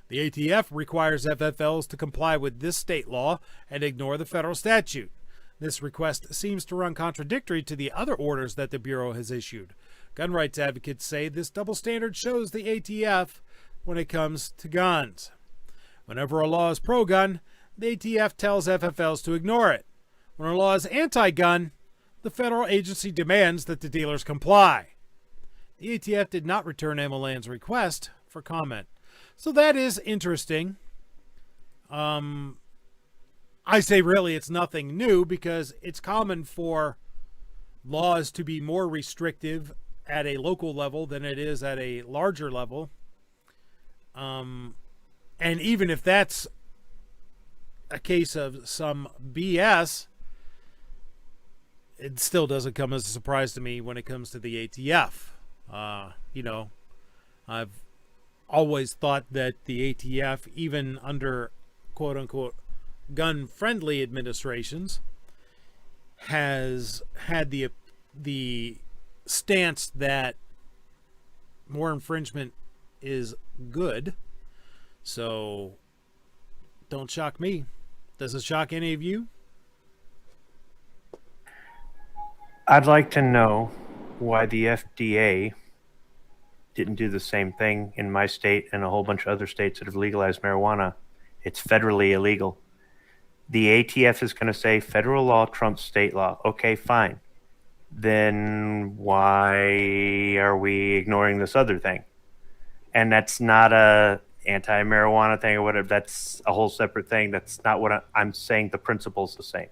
The ATF requires FFLs to comply with this state law and ignore the federal statute. This request seems to run contradictory to the other orders that the Bureau has issued. Gun rights advocates say this double standard shows the ATF when it comes to guns. Whenever a law is pro-gun, the ATF tells FFLs to ignore it. When a law is anti-gun, the federal agency demands that the dealers comply. The ATF did not return Emma Land's request for comment. So that is interesting. I say really it's nothing new because it's common for laws to be more restrictive at a local level than it is at a larger level. And even if that's a case of some BS, it still doesn't come as a surprise to me when it comes to the ATF. I've always thought that the ATF, even under quote-unquote gun-friendly administrations, has had the stance that more infringement is good. So, don't shock me. Does it shock any of you? I'd like to know why the FDA didn't do the same thing in my state and a whole bunch of other states that have legalized marijuana. It's federally illegal. The ATF is going to say federal law trumps state law. Okay, fine. Then why are we ignoring this other thing? And that's not a anti-marijuana thing or whatever. That's a whole separate thing. That's not what I'm saying. The principle's the same.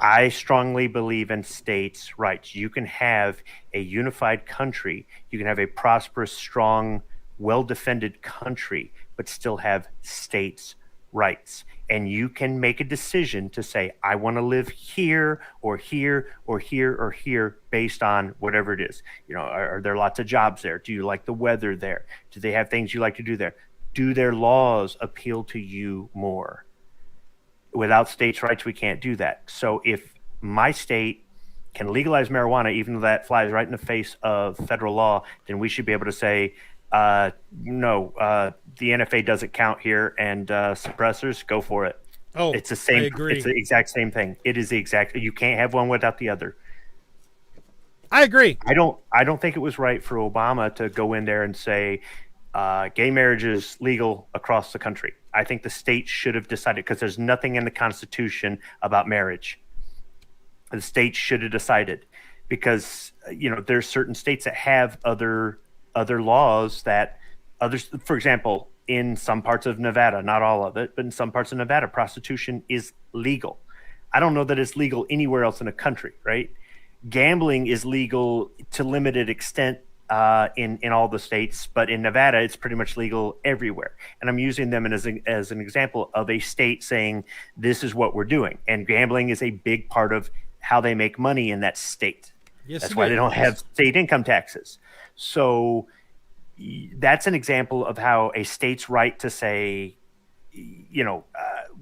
I strongly believe in states' rights. You can have a unified country. You can have a prosperous, strong, well-defended country, but still have states' rights. And you can make a decision to say, I want to live here or here or here or here based on whatever it is. You know, are there lots of jobs there? Do you like the weather there? Do they have things you like to do there? Do their laws appeal to you more? Without states' rights, we can't do that. So if my state can legalize marijuana, even though that flies right in the face of federal law, then we should be able to say, no, the NFA doesn't count here, and suppressors, go for it. Oh, it's the same. I agree. It's the exact same thing. It is the exact. You can't have one without the other. I agree. I don't think it was right for Obama to go in there and say gay marriage is legal across the country. I think the state should have decided, because there's nothing in the Constitution about marriage. The state should have decided, because there's certain states that have other laws that others, for example, in some parts of Nevada, not all of it, but in some parts of Nevada, prostitution is legal. I don't know that it's legal anywhere else in the country, right? Gambling is legal to limited extent in all the states, but in Nevada, it's pretty much legal everywhere. And I'm using them as an example of a state saying, this is what we're doing. And gambling is a big part of how they make money in that state. Yes, that's why they don't have state income taxes. So that's an example of how a state's right to say,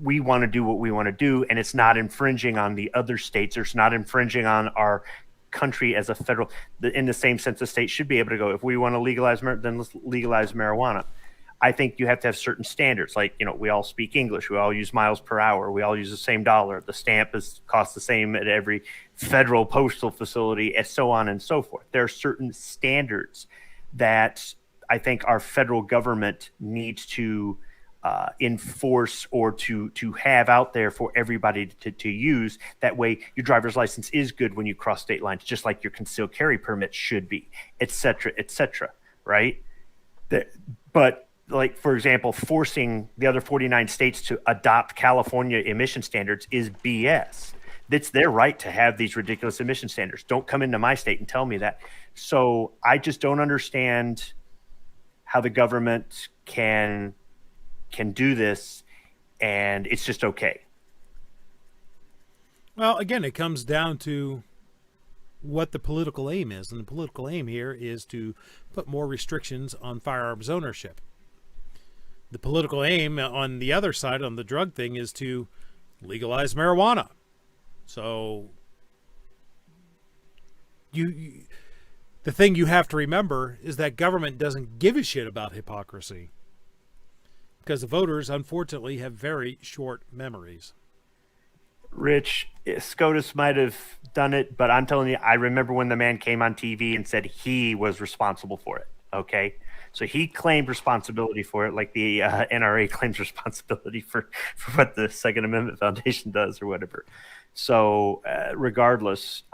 we want to do what we want to do, and it's not infringing on the other states, or it's not infringing on our country as a federal. In the same sense, the state should be able to go, if we want to legalize, then let's legalize marijuana. I think you have to have certain standards. Like, we all speak English. We all use miles per hour. We all use the same dollar. The stamp costs the same at every federal postal facility, and so on and so forth. There are certain standards that I think our federal government needs to enforce, or to have out there for everybody to use. That way your driver's license is good when you cross state lines, just like your concealed carry permit should be, et cetera, right? But like, for example, forcing the other 49 states to adopt California emission standards is BS. It's their right to have these ridiculous emission standards. Don't come into my state and tell me that. So I just don't understand how the government can do this, and it's just okay. Well, again, it comes down to what the political aim is, and the political aim here is to put more restrictions on firearms ownership. The political aim on the other side, on the drug thing, is to legalize marijuana. So the thing you have to remember is that government doesn't give a shit about hypocrisy, because the voters, unfortunately, have very short memories. Rich, SCOTUS might have done it, but I'm telling you, I remember when the man came on TV and said he was responsible for it, okay? So he claimed responsibility for it, like the NRA claims responsibility for what the Second Amendment Foundation does or whatever. So regardless,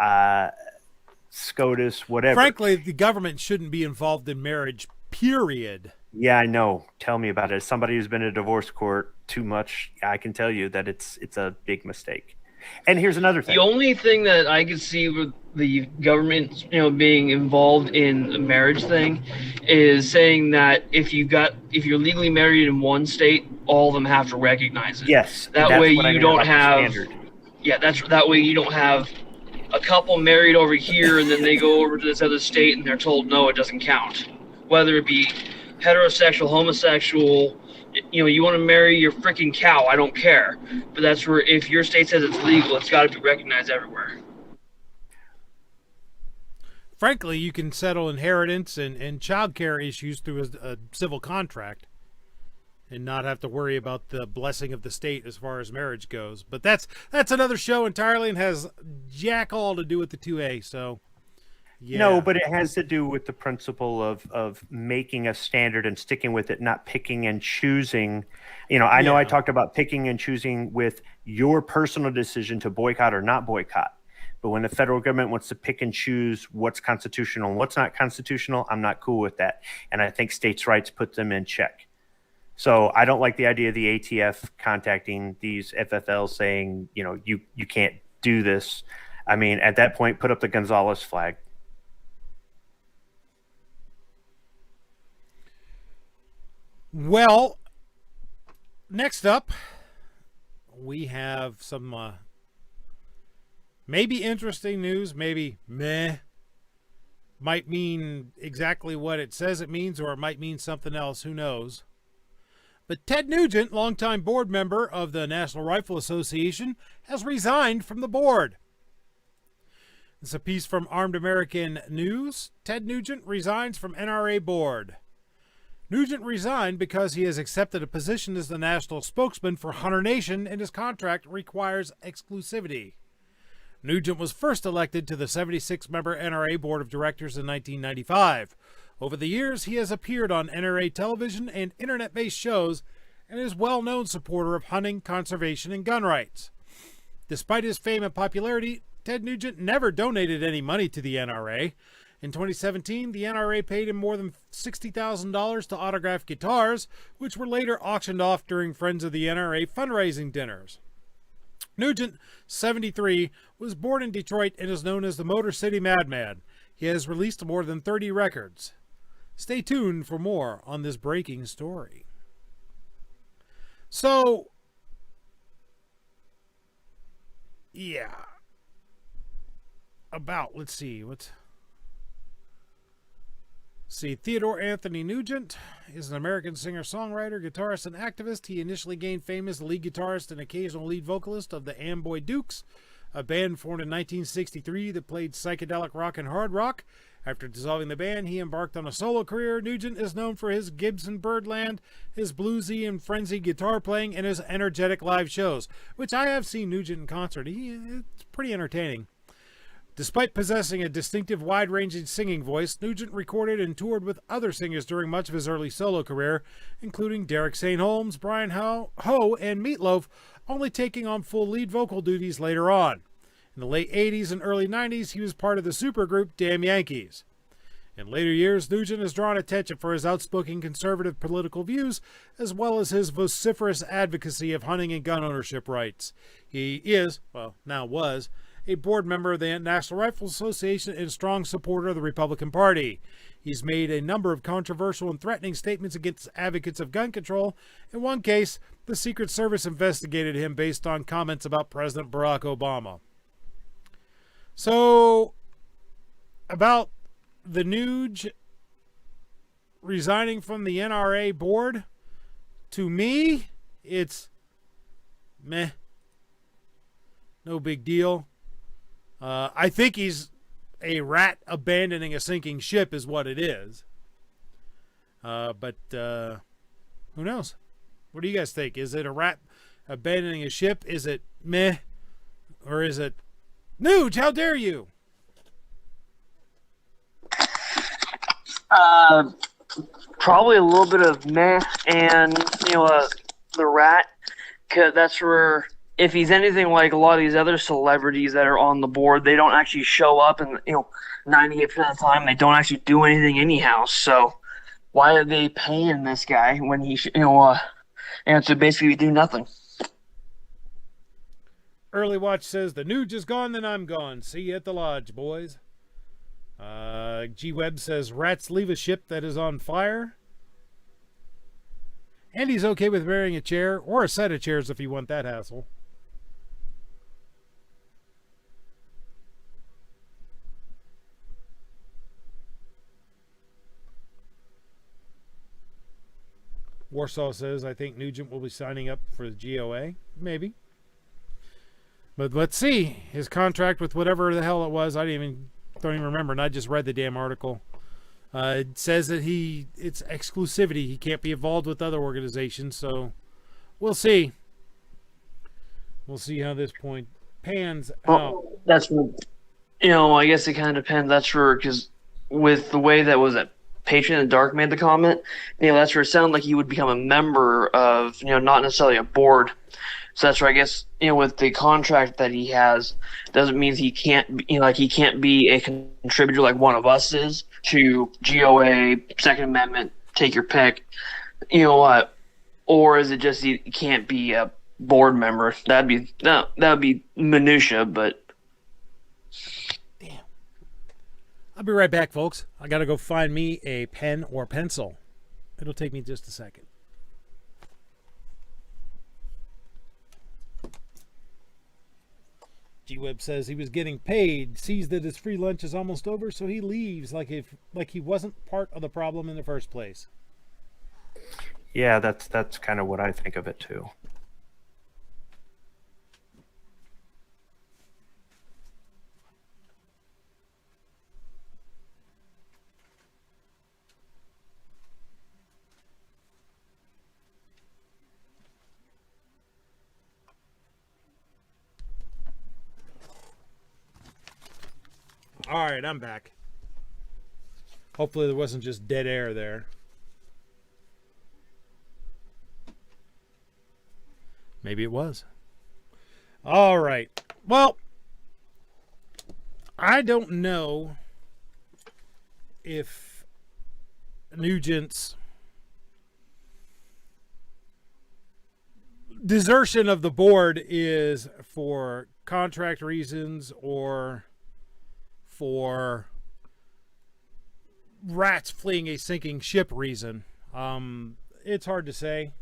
SCOTUS, whatever. Frankly, the government shouldn't be involved in marriage, period. Yeah, I know. Tell me about it. As somebody who's been in a divorce court too much, I can tell you that it's a big mistake. And here's another thing. The only thing that I could see with the government, being involved in the marriage thing, is saying that if you're legally married in one state, all of them have to recognize it. Yes. That way you don't have. Yeah, that way you don't have a couple married over here and then they go over to this other state and they're told no, it doesn't count. Whether it be heterosexual, homosexual, you want to marry your freaking cow, I don't care. But that's where, if your state says it's legal, it's got to be recognized everywhere. Frankly, you can settle inheritance and child care issues through a civil contract. and not have to worry about the blessing of the state as far as marriage goes. But that's another show entirely and has jack all to do with the 2A. So, yeah. No, but it has to do with the principle of making a standard and sticking with it, not picking and choosing. You know, I know I talked about picking and choosing with your personal decision to boycott or not boycott. But when the federal government wants to pick and choose what's constitutional and what's not constitutional, I'm not cool with that. And I think states' rights put them in check. So I don't like the idea of the ATF contacting these FFLs saying, you know, you can't do this. I mean, at that point, put up the Gonzales flag. Well, next up, we have some maybe interesting news, maybe meh. Might mean exactly what it says it means, or it might mean something else. Who knows? But Ted Nugent, longtime board member of the National Rifle Association, has resigned from the board. It's a piece from Armed American News. Ted Nugent resigns from NRA board. Nugent resigned because he has accepted a position as the national spokesman for Hunter Nation and his contract requires exclusivity. Nugent was first elected to the 76-member NRA Board of Directors in 1995. Over the years, he has appeared on NRA television and internet-based shows and is a well-known supporter of hunting, conservation, and gun rights. Despite his fame and popularity, Ted Nugent never donated any money to the NRA. In 2017, the NRA paid him more than $60,000 to autograph guitars, which were later auctioned off during Friends of the NRA fundraising dinners. Nugent, 73, was born in Detroit and is known as the Motor City Madman. He has released more than 30 records. Stay tuned for more on this breaking story. So, yeah. Let's see, Theodore Anthony Nugent is an American singer-songwriter, guitarist, and activist. He initially gained fame as the lead guitarist and occasional lead vocalist of the Amboy Dukes, a band formed in 1963 that played psychedelic rock and hard rock. After dissolving the band, he embarked on a solo career. Nugent is known for his Gibson Birdland, his bluesy and frenzied guitar playing, and his energetic live shows, which I have seen Nugent in concert. It's pretty entertaining. Despite possessing a distinctive wide-ranging singing voice, Nugent recorded and toured with other singers during much of his early solo career, including Derek St. Holmes, Brian Ho, and Meatloaf, only taking on full lead vocal duties later on. In the late 80s and early 90s, he was part of the supergroup Damn Yankees. In later years, Nugent has drawn attention for his outspoken conservative political views, as well as his vociferous advocacy of hunting and gun ownership rights. He is, now was, a board member of the National Rifle Association and a strong supporter of the Republican Party. He's made a number of controversial and threatening statements against advocates of gun control. In one case, the Secret Service investigated him based on comments about President Barack Obama. So, about the Nuge resigning from the NRA board, to me, it's meh. No big deal. I think he's a rat abandoning a sinking ship is what it is. But who knows? What do you guys think? Is it a rat abandoning a ship? Is it meh? Or is it, Nuge, how dare you? Probably a little bit of meh, and, the rat, 'cause that's where, if he's anything like a lot of these other celebrities that are on the board, they don't actually show up, and 98% of the time they don't actually do anything anyhow. So why are they paying this guy when he and to basically do nothing? Early Watch says the Nuge is gone, then I'm gone. See you at the lodge, boys. G Webb says rats leave a ship that is on fire. And he's okay with wearing a chair or a set of chairs if you want that hassle. Warsaw says, I think Nugent will be signing up for the GOA. Maybe. But let's see. His contract with whatever the hell it was, don't even remember, and I just read the damn article. It says that it's exclusivity. He can't be involved with other organizations. So we'll see. We'll see how this point pans out. Well, that's, I guess it kind of depends. That's for, because with the way that was that Patron and Dark made the comment, that's where it sounded like he would become a member of, not necessarily a board. So that's where I guess, with the contract that he has, doesn't mean he can't, he can't be a contributor like one of us is to GOA, Second Amendment, take your pick. Or is it just he can't be a board member? That would be minutia, but. Damn. I'll be right back, folks. I got to go find me a pen or pencil. It'll take me just a second. G-Web says he was getting paid, sees that his free lunch is almost over, so he leaves like he wasn't part of the problem in the first place. Yeah, that's kind of what I think of it too. All right, I'm back. Hopefully there wasn't just dead air there. Maybe it was. All right. Well, I don't know if Nugent's desertion of the board is for contract reasons or for rats fleeing a sinking ship reason. It's hard to say.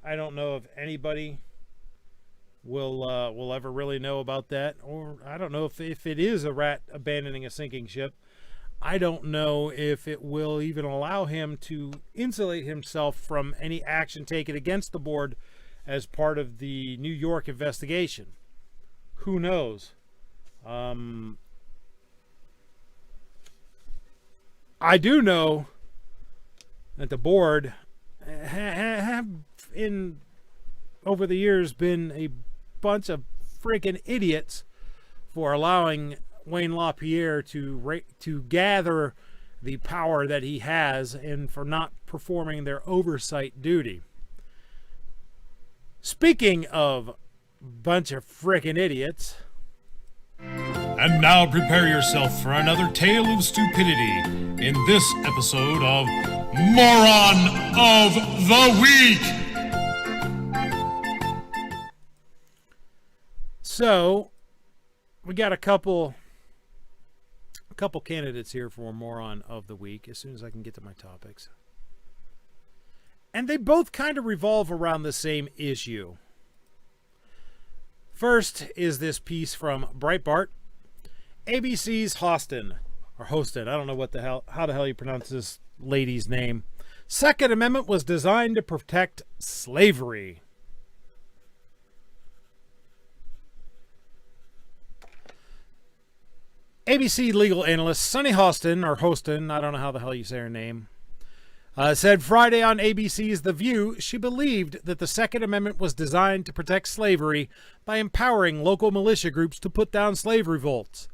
I don't know if anybody will ever really know about that, or I don't know if it is a rat abandoning a sinking ship. I don't know if it will even allow him to insulate himself from any action taken against the board as part of the New York investigation. Who knows? I do know that the board have over the years been a bunch of freaking idiots for allowing Wayne LaPierre to gather the power that he has and for not performing their oversight duty. Speaking of bunch of freaking idiots. And now prepare yourself for another tale of stupidity in this episode of Moron of the Week. So, we got a couple candidates here for Moron of the Week as soon as I can get to my topics. And they both kind of revolve around the same issue. First is this piece from Breitbart. ABC's Hostin, I don't know how the hell you pronounce this lady's name. Second Amendment was designed to protect slavery. ABC legal analyst Sunny Hostin, I don't know how the hell you say her name, said Friday on ABC's The View she believed that the Second Amendment was designed to protect slavery by empowering local militia groups to put down slave revolts.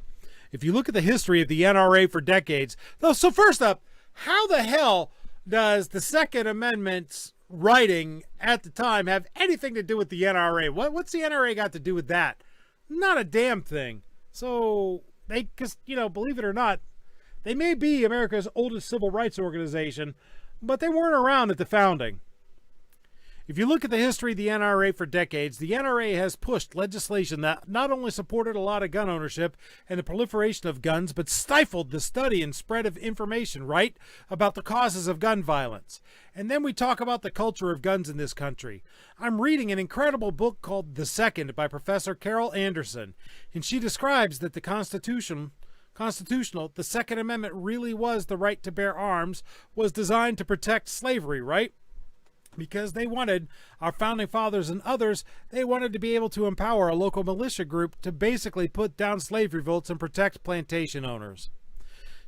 If you look at the history of the NRA for decades, though, so first up, how the hell does the Second Amendment's writing at the time have anything to do with the NRA? What's the NRA got to do with that? Not a damn thing. So because believe it or not, they may be America's oldest civil rights organization, but they weren't around at the founding. If you look at the history of the NRA for decades, the NRA has pushed legislation that not only supported a lot of gun ownership and the proliferation of guns, but stifled the study and spread of information, right, about the causes of gun violence. And then we talk about the culture of guns in this country. I'm reading an incredible book called The Second by Professor Carol Anderson, and she describes that the constitutional, the Second Amendment really was the right to bear arms, was designed to protect slavery, right? Because they wanted, our founding fathers and others, they wanted to be able to empower a local militia group to basically put down slave revolts and protect plantation owners.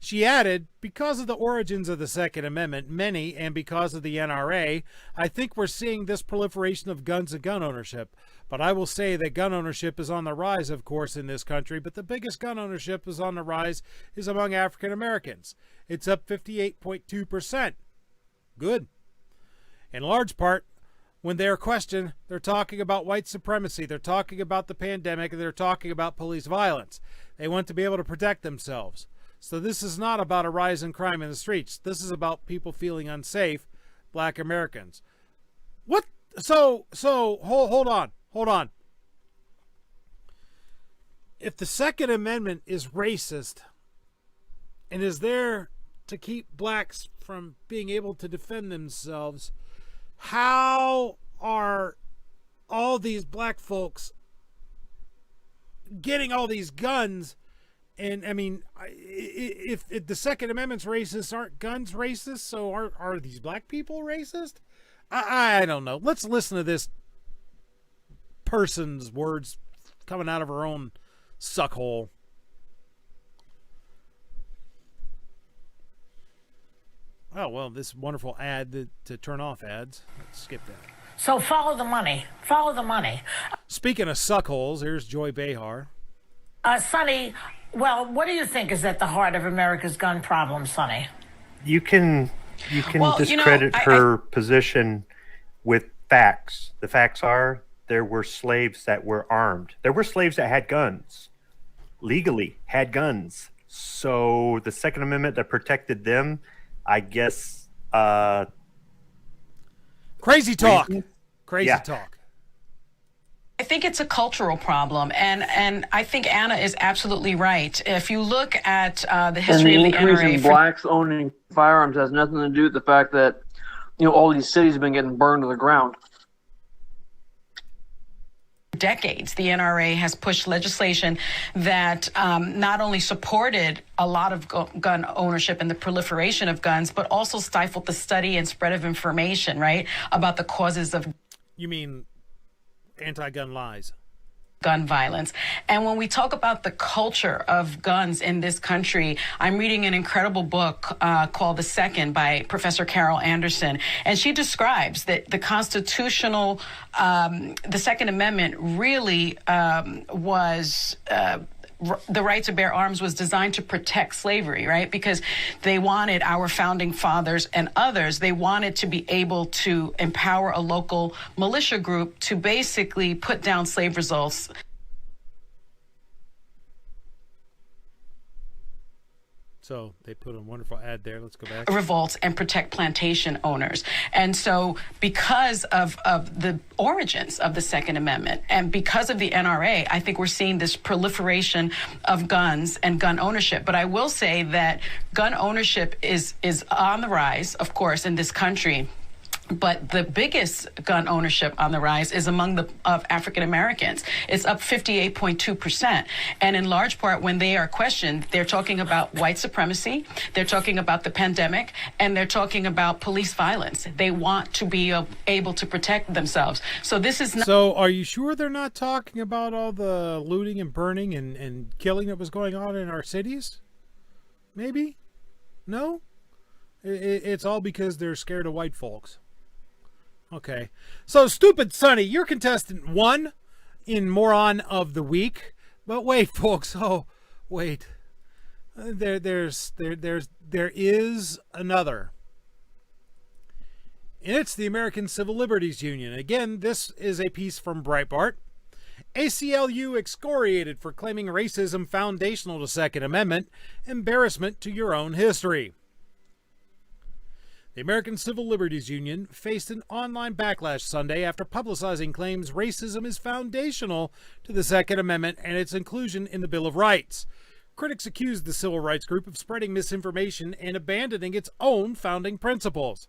She added, because of the origins of the Second Amendment, many, and because of the NRA, I think we're seeing this proliferation of guns and gun ownership. But I will say that gun ownership is on the rise, of course, in this country, but the biggest gun ownership is on the rise is among African Americans. It's up 58.2%. Good. In large part, when they're questioned, they're talking about white supremacy, they're talking about the pandemic, and they're talking about police violence. They want to be able to protect themselves. So this is not about a rise in crime in the streets. This is about people feeling unsafe, black Americans. What? So hold on. If the Second Amendment is racist and is there to keep blacks from being able to defend themselves, how are all these black folks getting all these guns? And I mean, if the Second Amendment's racist, aren't guns racist? So are these black people racist? I don't know. Let's listen to this person's words coming out of her own suckhole. Oh, well, this wonderful ad to turn off ads. Let's skip that. So follow the money. Follow the money. Speaking of suckholes, here's Joy Behar. Sonny, well, what do you think is at the heart of America's gun problem, Sonny? You can discredit her position with facts. The facts are there were slaves that were armed. There were slaves that had guns, legally had guns. So the Second Amendment that protected them, I guess. Crazy talk. Crazy talk. I think it's a cultural problem, and I think Anna is absolutely right. If you look at the history of the NRA, increase in blacks owning firearms has nothing to do with the fact that all these cities have been getting burned to the ground. Decades, the NRA has pushed legislation that not only supported a lot of gun ownership and the proliferation of guns, but also stifled the study and spread of information, right, about the causes of. You mean anti-gun lies? Gun violence. And when we talk about the culture of guns in this country, I'm reading an incredible book called The Second by Professor Carol Anderson. And she describes that the constitutional, the Second Amendment really was the right to bear arms was designed to protect slavery, right? Because they wanted our founding fathers and others, they wanted to be able to empower a local militia group to basically put down slave results. So they put a wonderful ad there. Let's go back. Revolts and protect plantation owners. And so because of the origins of the Second Amendment and because of the NRA, I think we're seeing this proliferation of guns and gun ownership. But I will say that gun ownership is on the rise, of course, in this country. But the biggest gun ownership on the rise is among of African Americans. It's up 58.2%. And in large part, when they are questioned, they're talking about white supremacy, they're talking about the pandemic, and they're talking about police violence. They want to be able to protect themselves. So this is not. So are you sure they're not talking about all the looting and burning and killing that was going on in our cities? Maybe? No? It's all because they're scared of white folks. Okay. So, Stupid Sonny, you're contestant 1 in Moron of the Week. But wait, folks. Oh, wait. There is another. And it's the American Civil Liberties Union. Again, this is a piece from Breitbart. ACLU excoriated for claiming racism foundational to Second Amendment. Embarrassment to your own history. The American Civil Liberties Union faced an online backlash Sunday after publicizing claims racism is foundational to the Second Amendment and its inclusion in the Bill of Rights. Critics accused the civil rights group of spreading misinformation and abandoning its own founding principles.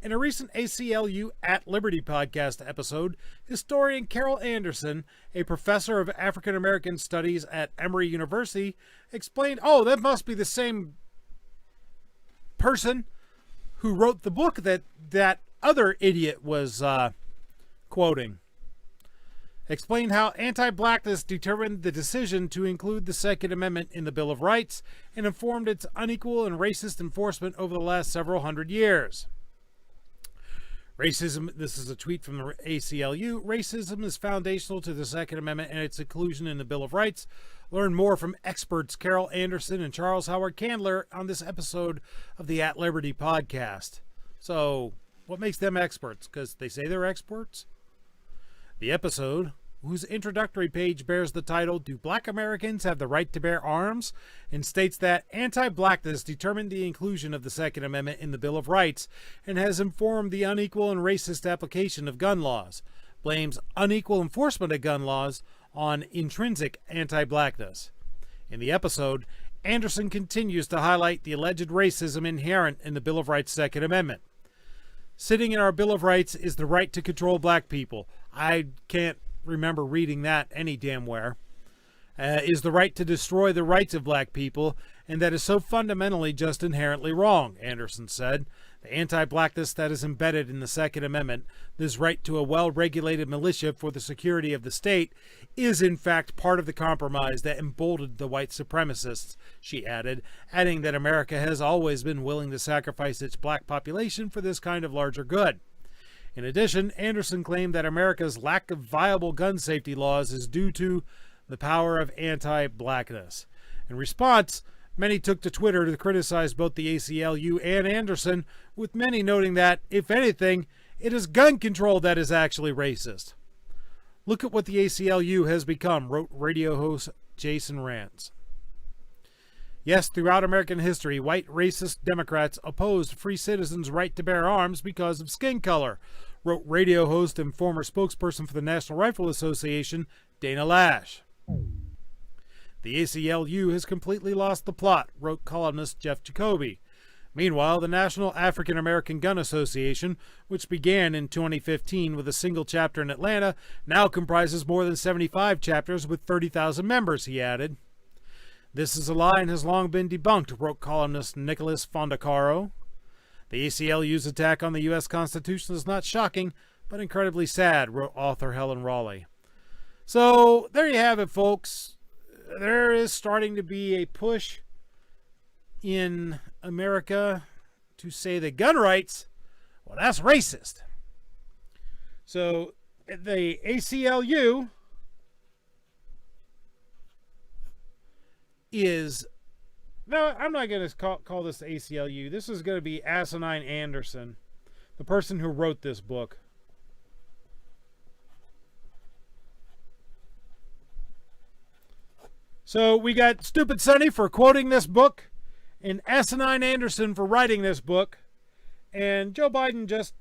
In a recent ACLU at Liberty podcast episode, historian Carol Anderson, a professor of African American studies at Emory University, explained, that must be the same person who wrote the book that other idiot was quoting. explained how anti-blackness determined the decision to include the Second Amendment in the Bill of Rights and informed its unequal and racist enforcement over the last several hundred years. Racism, this is a tweet from the ACLU, racism is foundational to the Second Amendment and its inclusion in the Bill of Rights. Learn more from experts Carol Anderson and Charles Howard Candler on this episode of the At Liberty podcast. So, what makes them experts? Because they say they're experts? The episode, whose introductory page bears the title, Do Black Americans Have the Right to Bear Arms? And states that anti-blackness determined the inclusion of the Second Amendment in the Bill of Rights and has informed the unequal and racist application of gun laws, blames unequal enforcement of gun laws on intrinsic anti-blackness. In the episode, Anderson continues to highlight the alleged racism inherent in the Bill of Rights' Second Amendment. Sitting in our Bill of Rights is the right to control black people. I can't remember reading that any damn where. Is the right to destroy the rights of black people, and that is so fundamentally just inherently wrong, Anderson said. The anti-blackness that is embedded in the Second Amendment, this right to a well-regulated militia for the security of the state, is in fact part of the compromise that emboldened the white supremacists, she added, adding that America has always been willing to sacrifice its black population for this kind of larger good. In addition, Anderson claimed that America's lack of viable gun safety laws is due to the power of anti-blackness. In response, many took to Twitter to criticize both the ACLU and Anderson, with many noting that, if anything, it is gun control that is actually racist. Look at what the ACLU has become, wrote radio host Jason Rantz. Yes, throughout American history, white racist Democrats opposed free citizens' right to bear arms because of skin color, wrote radio host and former spokesperson for the National Rifle Association, Dana Lash. The ACLU has completely lost the plot, wrote columnist Jeff Jacoby. Meanwhile, the National African American Gun Association, which began in 2015 with a single chapter in Atlanta, now comprises more than 75 chapters with 30,000 members, he added. This is a lie and has long been debunked, wrote columnist Nicholas Fondacaro. The ACLU's attack on the U.S. Constitution is not shocking, but incredibly sad, wrote author Helen Raleigh. So, there you have it, folks. There is starting to be a push in America to say that gun rights, well, that's racist. So, the ACLU is... No, I'm not going to call this the ACLU. This is going to be Asinine Anderson, the person who wrote this book. So we got Stupid Sonny for quoting this book, and Asinine Anderson for writing this book, and Joe Biden just,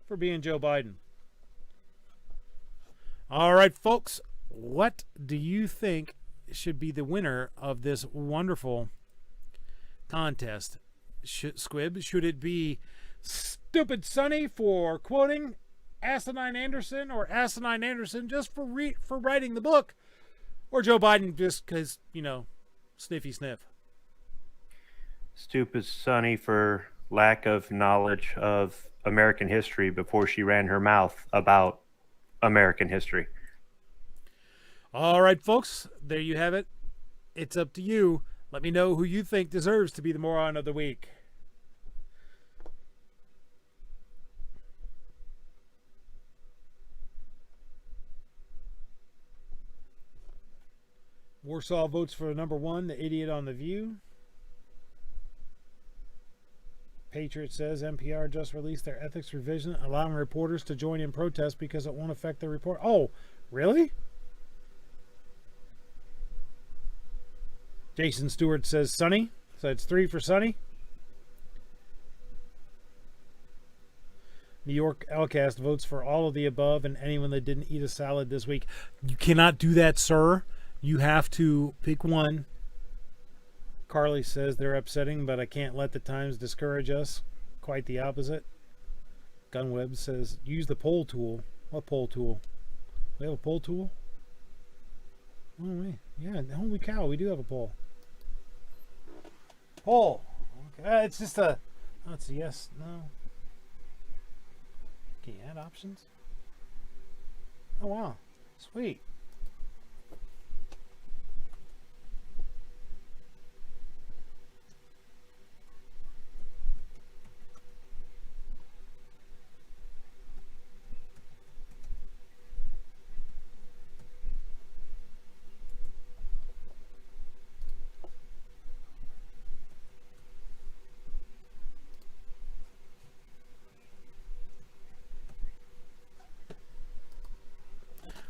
for being Joe Biden. All right, folks, what do you think should be the winner of this wonderful contest? Squib, should it be Stupid Sonny for quoting Asinine Anderson, or Asinine Anderson just for writing the book, or Joe Biden just because, sniffy sniff? Stupid Sonny for lack of knowledge of American history before she ran her mouth about American history. All right, folks, there you have it. It's up to you. Let me know who you think deserves to be the moron of the week. Warsaw votes for number one, the idiot on The View. Patriot says NPR just released their ethics revision, allowing reporters to join in protest because it won't affect the report. Oh, really? Jason Stewart says Sonny. So it's 3 for Sonny. New York Outcast votes for all of the above and anyone that didn't eat a salad this week. You cannot do that, sir. You have to pick one. Carly says they're upsetting, but I can't let the times discourage us. Quite the opposite. Gunweb says use the poll tool. What poll tool? We have a poll tool? Oh, wait. Yeah, holy cow, we do have a poll. Poll. Okay. It's just a... Oh, it's a yes, no. Can you add options? Oh, wow. Sweet.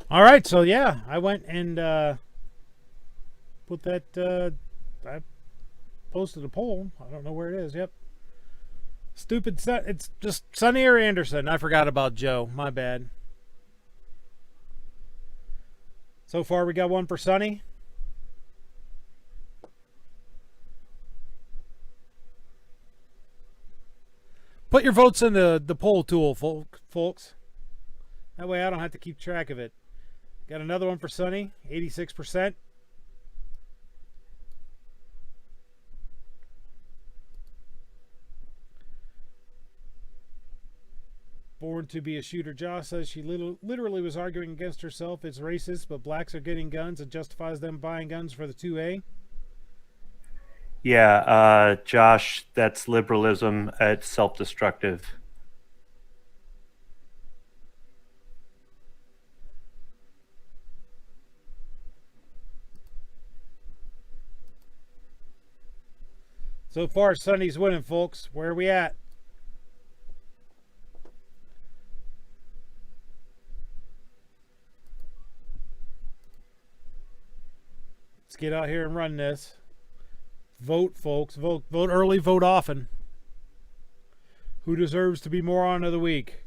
All right, so yeah, I went and put that. I posted a poll. I don't know where it is. Yep. Stupid. It's just Sonny or Anderson. I forgot about Joe. My bad. So far, we got one for Sonny. Put your votes in the poll tool, folks. That way I don't have to keep track of it. Got another one for Sonny, 86%. Born to be a shooter, Josh says she literally was arguing against herself. It's racist, but blacks are getting guns. It justifies them buying guns for the 2A. Yeah, Josh, that's liberalism. It's self-destructive. So far, Sonny's winning, folks. Where are we at? Let's get out here and run this. Vote, folks. Vote early, vote often. Who deserves to be moron of the week?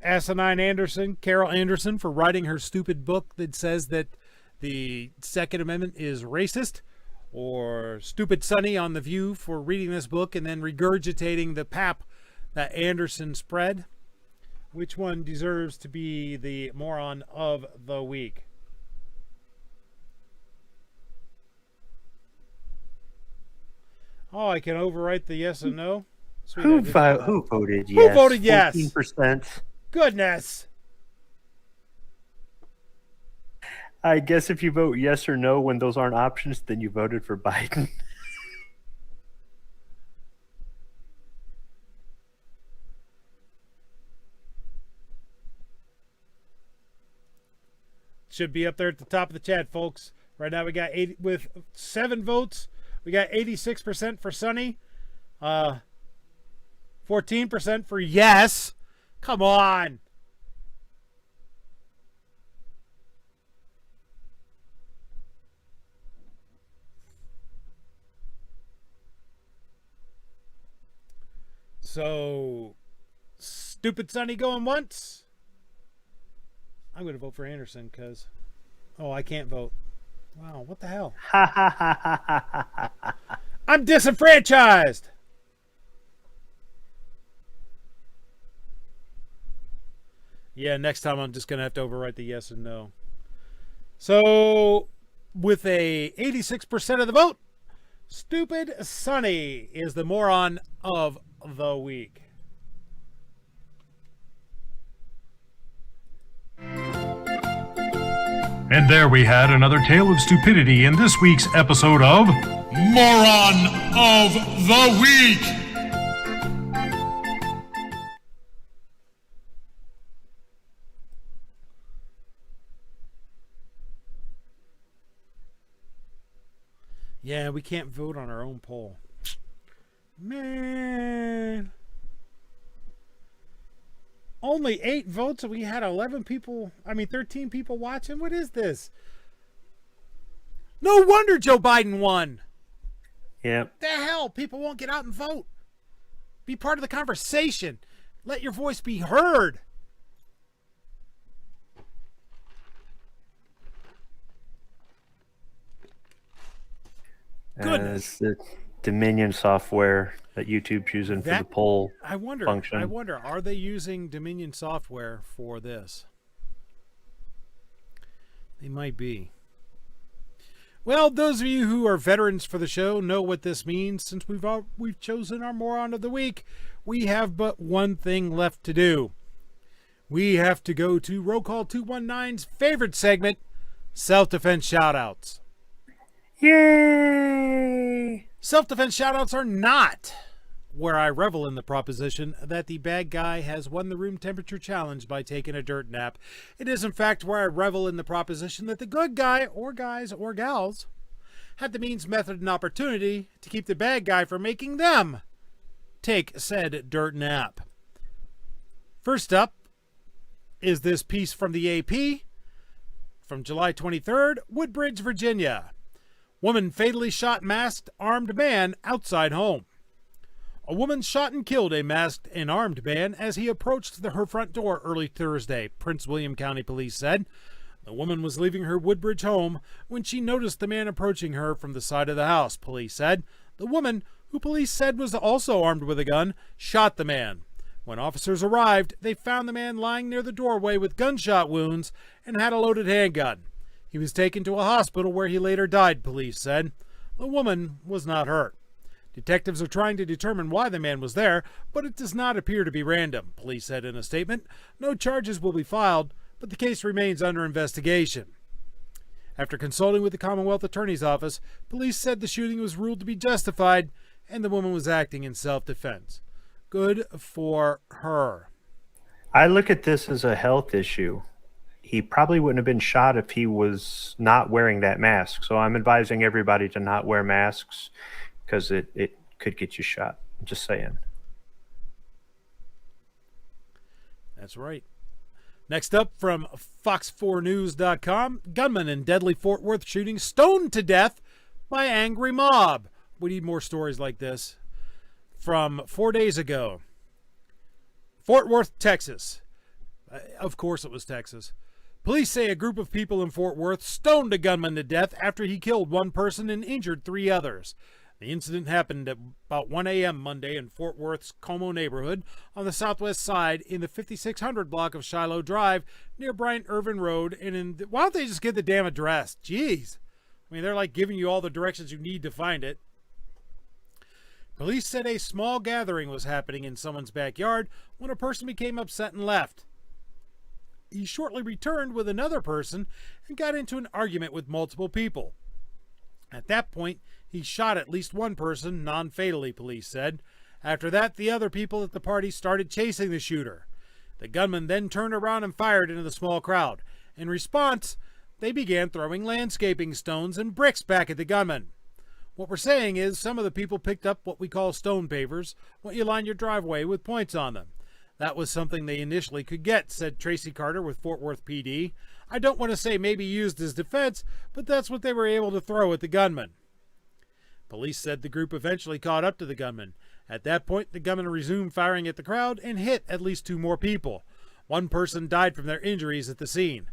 Asinine Anderson, Carol Anderson, for writing her stupid book that says that the Second Amendment is racist. Or Stupid Sonny on The View for reading this book and then regurgitating the pap that Anderson spread. Which one deserves to be the moron of the week? Oh, I can overwrite the yes and no. Sweet, Who voted yes? Who voted yes? 14%. Goodness. I guess if you vote yes or no when those aren't options, then you voted for Biden. Should be up there at the top of the chat, folks. Right now we got 80 with 7 votes. We got 86% for Sonny. 14% for yes. Come on. So, Stupid Sonny going once. I'm going to vote for Anderson because, I can't vote. Wow, what the hell? I'm disenfranchised. Yeah, next time I'm just going to have to overwrite the yes and no. So, with a 86% of the vote, Stupid Sonny is the moron of the week. And there we had another tale of stupidity in this week's episode of Moron of the Week. Yeah, we can't vote on our own poll. Man. Only 8 votes and we had 13 people watching? What is this? No wonder Joe Biden won. Yep. The hell? People won't get out and vote. Be part of the conversation. Let your voice be heard. Goodness. It's the Dominion software that YouTube's using for the poll function. I wonder, are they using Dominion software for this? They might be. Well, those of you who are veterans for the show know what this means. Since we've chosen our moron of the week, we have but one thing left to do. we have to go to Roll Call 219's favorite segment, self-defense shoutouts. Yay! Self-defense shoutouts are not where I revel in the proposition that the bad guy has won the room temperature challenge by taking a dirt nap. It is, in fact, where I revel in the proposition that the good guy, or guys, or gals, had the means, method, and opportunity to keep the bad guy from making them take said dirt nap. First up is this piece from the AP from July 23rd, Woodbridge, Virginia. Woman fatally shot masked armed man outside home. A woman shot and killed a masked and armed man as he approached her front door early Thursday, Prince William County Police said. The woman was leaving her Woodbridge home when she noticed the man approaching her from the side of the house, police said. The woman, who police said was also armed with a gun, shot the man. When officers arrived, they found the man lying near the doorway with gunshot wounds and had a loaded handgun. He was taken to a hospital where he later died, police said. The woman was not hurt. Detectives are trying to determine why the man was there, but it does not appear to be random, police said in a statement. No charges will be filed, but the case remains under investigation. After consulting with the Commonwealth Attorney's Office, police said the shooting was ruled to be justified and the woman was acting in self-defense. Good for her. I look at this as a health issue. He probably wouldn't have been shot if he was not wearing that mask. So I'm advising everybody to not wear masks because it could get you shot. I'm just saying. That's right. Next up from Fox4News.com, gunman in deadly Fort Worth shooting stoned to death by angry mob. We need more stories like this. From 4 days ago, Fort Worth, Texas. Of course it was Texas. Police say a group of people in Fort Worth stoned a gunman to death after he killed one person and injured 3 others. The incident happened at about 1 a.m. Monday in Fort Worth's Como neighborhood on the southwest side in the 5600 block of Shiloh Drive near Bryant Irvin Road. And why don't they just get the damn address? Jeez. I mean, they're like giving you all the directions you need to find it. Police said a small gathering was happening in someone's backyard when a person became upset and left. He shortly returned with another person and got into an argument with multiple people. At that point, he shot at least one person, non-fatally, police said. After that, the other people at the party started chasing the shooter. The gunman then turned around and fired into the small crowd. In response, they began throwing landscaping stones and bricks back at the gunman. What we're saying is some of the people picked up what we call stone pavers, what you line your driveway with points on them. That was something they initially could get, said Tracy Carter with Fort Worth PD. I don't want to say maybe used as defense, but that's what they were able to throw at the gunman. Police said the group eventually caught up to the gunman. At that point, the gunman resumed firing at the crowd and hit at least 2 more people. One person died from their injuries at the scene.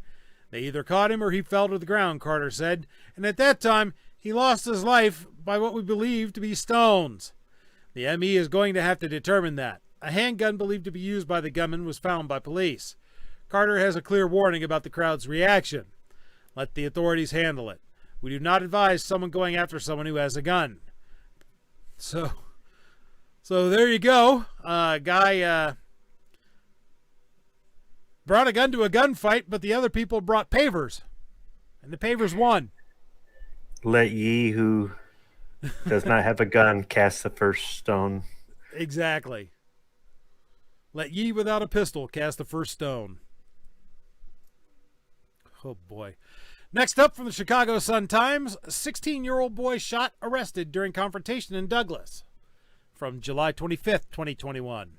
They either caught him or he fell to the ground, Carter said, and at that time, he lost his life by what we believe to be stones. The ME is going to have to determine that. A handgun believed to be used by the gunman was found by police. Carter has a clear warning about the crowd's reaction. Let the authorities handle it. We do not advise someone going after someone who has a gun. So there you go. Guy brought a gun to a gunfight, but the other people brought pavers. And the pavers won. Let ye who does not have a gun cast the first stone. Exactly. Let ye without a pistol cast the first stone. Oh, boy. Next up from the Chicago Sun-Times, 16-year-old boy shot, arrested during confrontation in Douglas. From July 25th, 2021.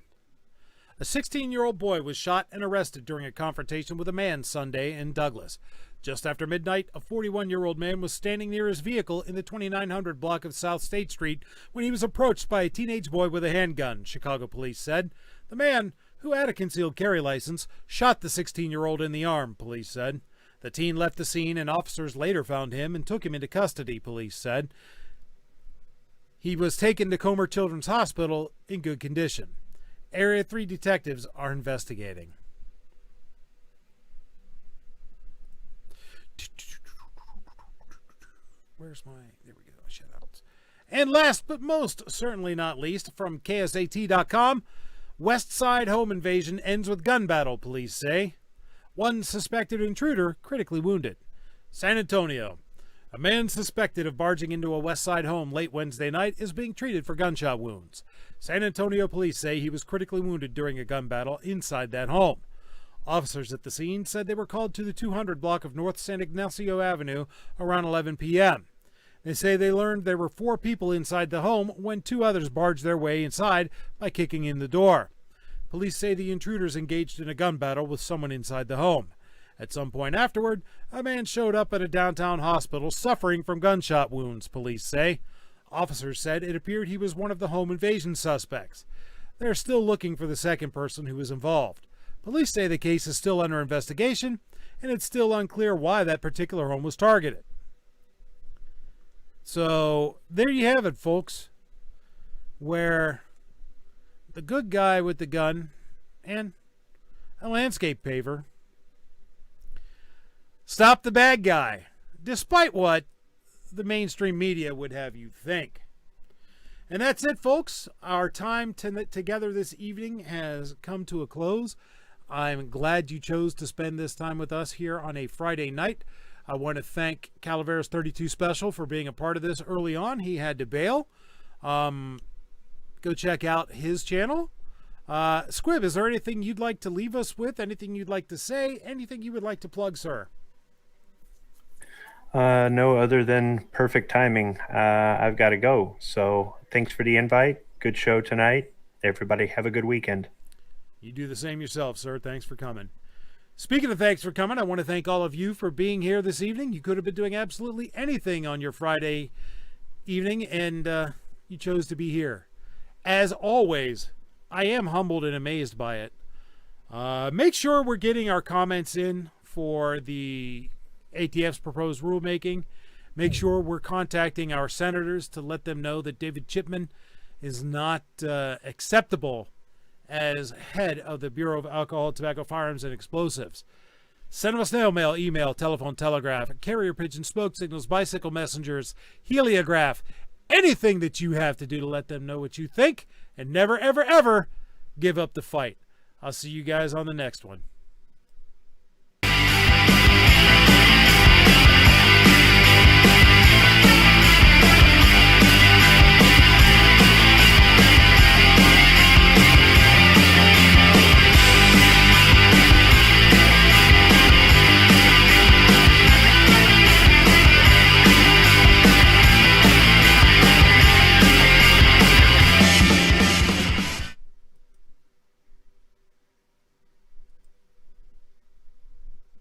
A 16-year-old boy was shot and arrested during a confrontation with a man Sunday in Douglas. Just after midnight, a 41-year-old man was standing near his vehicle in the 2900 block of South State Street when he was approached by a teenage boy with a handgun, Chicago police said. The man, who had a concealed carry license, shot the 16-year-old in the arm, police said. The teen left the scene and officers later found him and took him into custody, police said. He was taken to Comer Children's Hospital in good condition. Area 3 detectives are investigating. Where's my... There we go. Shoutouts. And last but most certainly not least, from KSAT.com, West Side home invasion ends with gun battle, police say. One suspected intruder critically wounded. San Antonio. A man suspected of barging into a West Side home late Wednesday night is being treated for gunshot wounds. San Antonio police say he was critically wounded during a gun battle inside that home. Officers at the scene said they were called to the 200 block of North San Ignacio Avenue around 11 p.m. They say they learned there were 4 people inside the home when 2 others barged their way inside by kicking in the door. Police say the intruders engaged in a gun battle with someone inside the home. At some point afterward, a man showed up at a downtown hospital suffering from gunshot wounds, police say. Officers said it appeared he was one of the home invasion suspects. They're still looking for the second person who was involved. Police say the case is still under investigation, and it's still unclear why that particular home was targeted. So, there you have it, folks, where the good guy with the gun and a landscape paver stop the bad guy, despite what the mainstream media would have you think. And that's it, folks. Our time together this evening has come to a close. I'm glad you chose to spend this time with us here on a Friday night. I want to thank Calaveras 32 Special for being a part of this early on. He had to bail. Go check out his channel. Squib, is there anything you'd like to leave us with? Anything you'd like to say? Anything you would like to plug, sir? No, other than perfect timing. I've got to go. So thanks for the invite. Good show tonight. Everybody have a good weekend. You do the same yourself, sir. Thanks for coming. Speaking of thanks for coming, I want to thank all of you for being here this evening. You could have been doing absolutely anything on your Friday evening, and you chose to be here. As always, I am humbled and amazed by it. Make sure we're getting our comments in for the ATF's proposed rulemaking. Make sure we're contacting our senators to let them know that David Chipman is not acceptable as head of the Bureau of Alcohol, Tobacco, Firearms, and Explosives. Send them a snail mail, email, telephone, telegraph, carrier pigeon, smoke signals, bicycle messengers, heliograph, anything that you have to do to let them know what you think, and never, ever, ever give up the fight. I'll see you guys on the next one.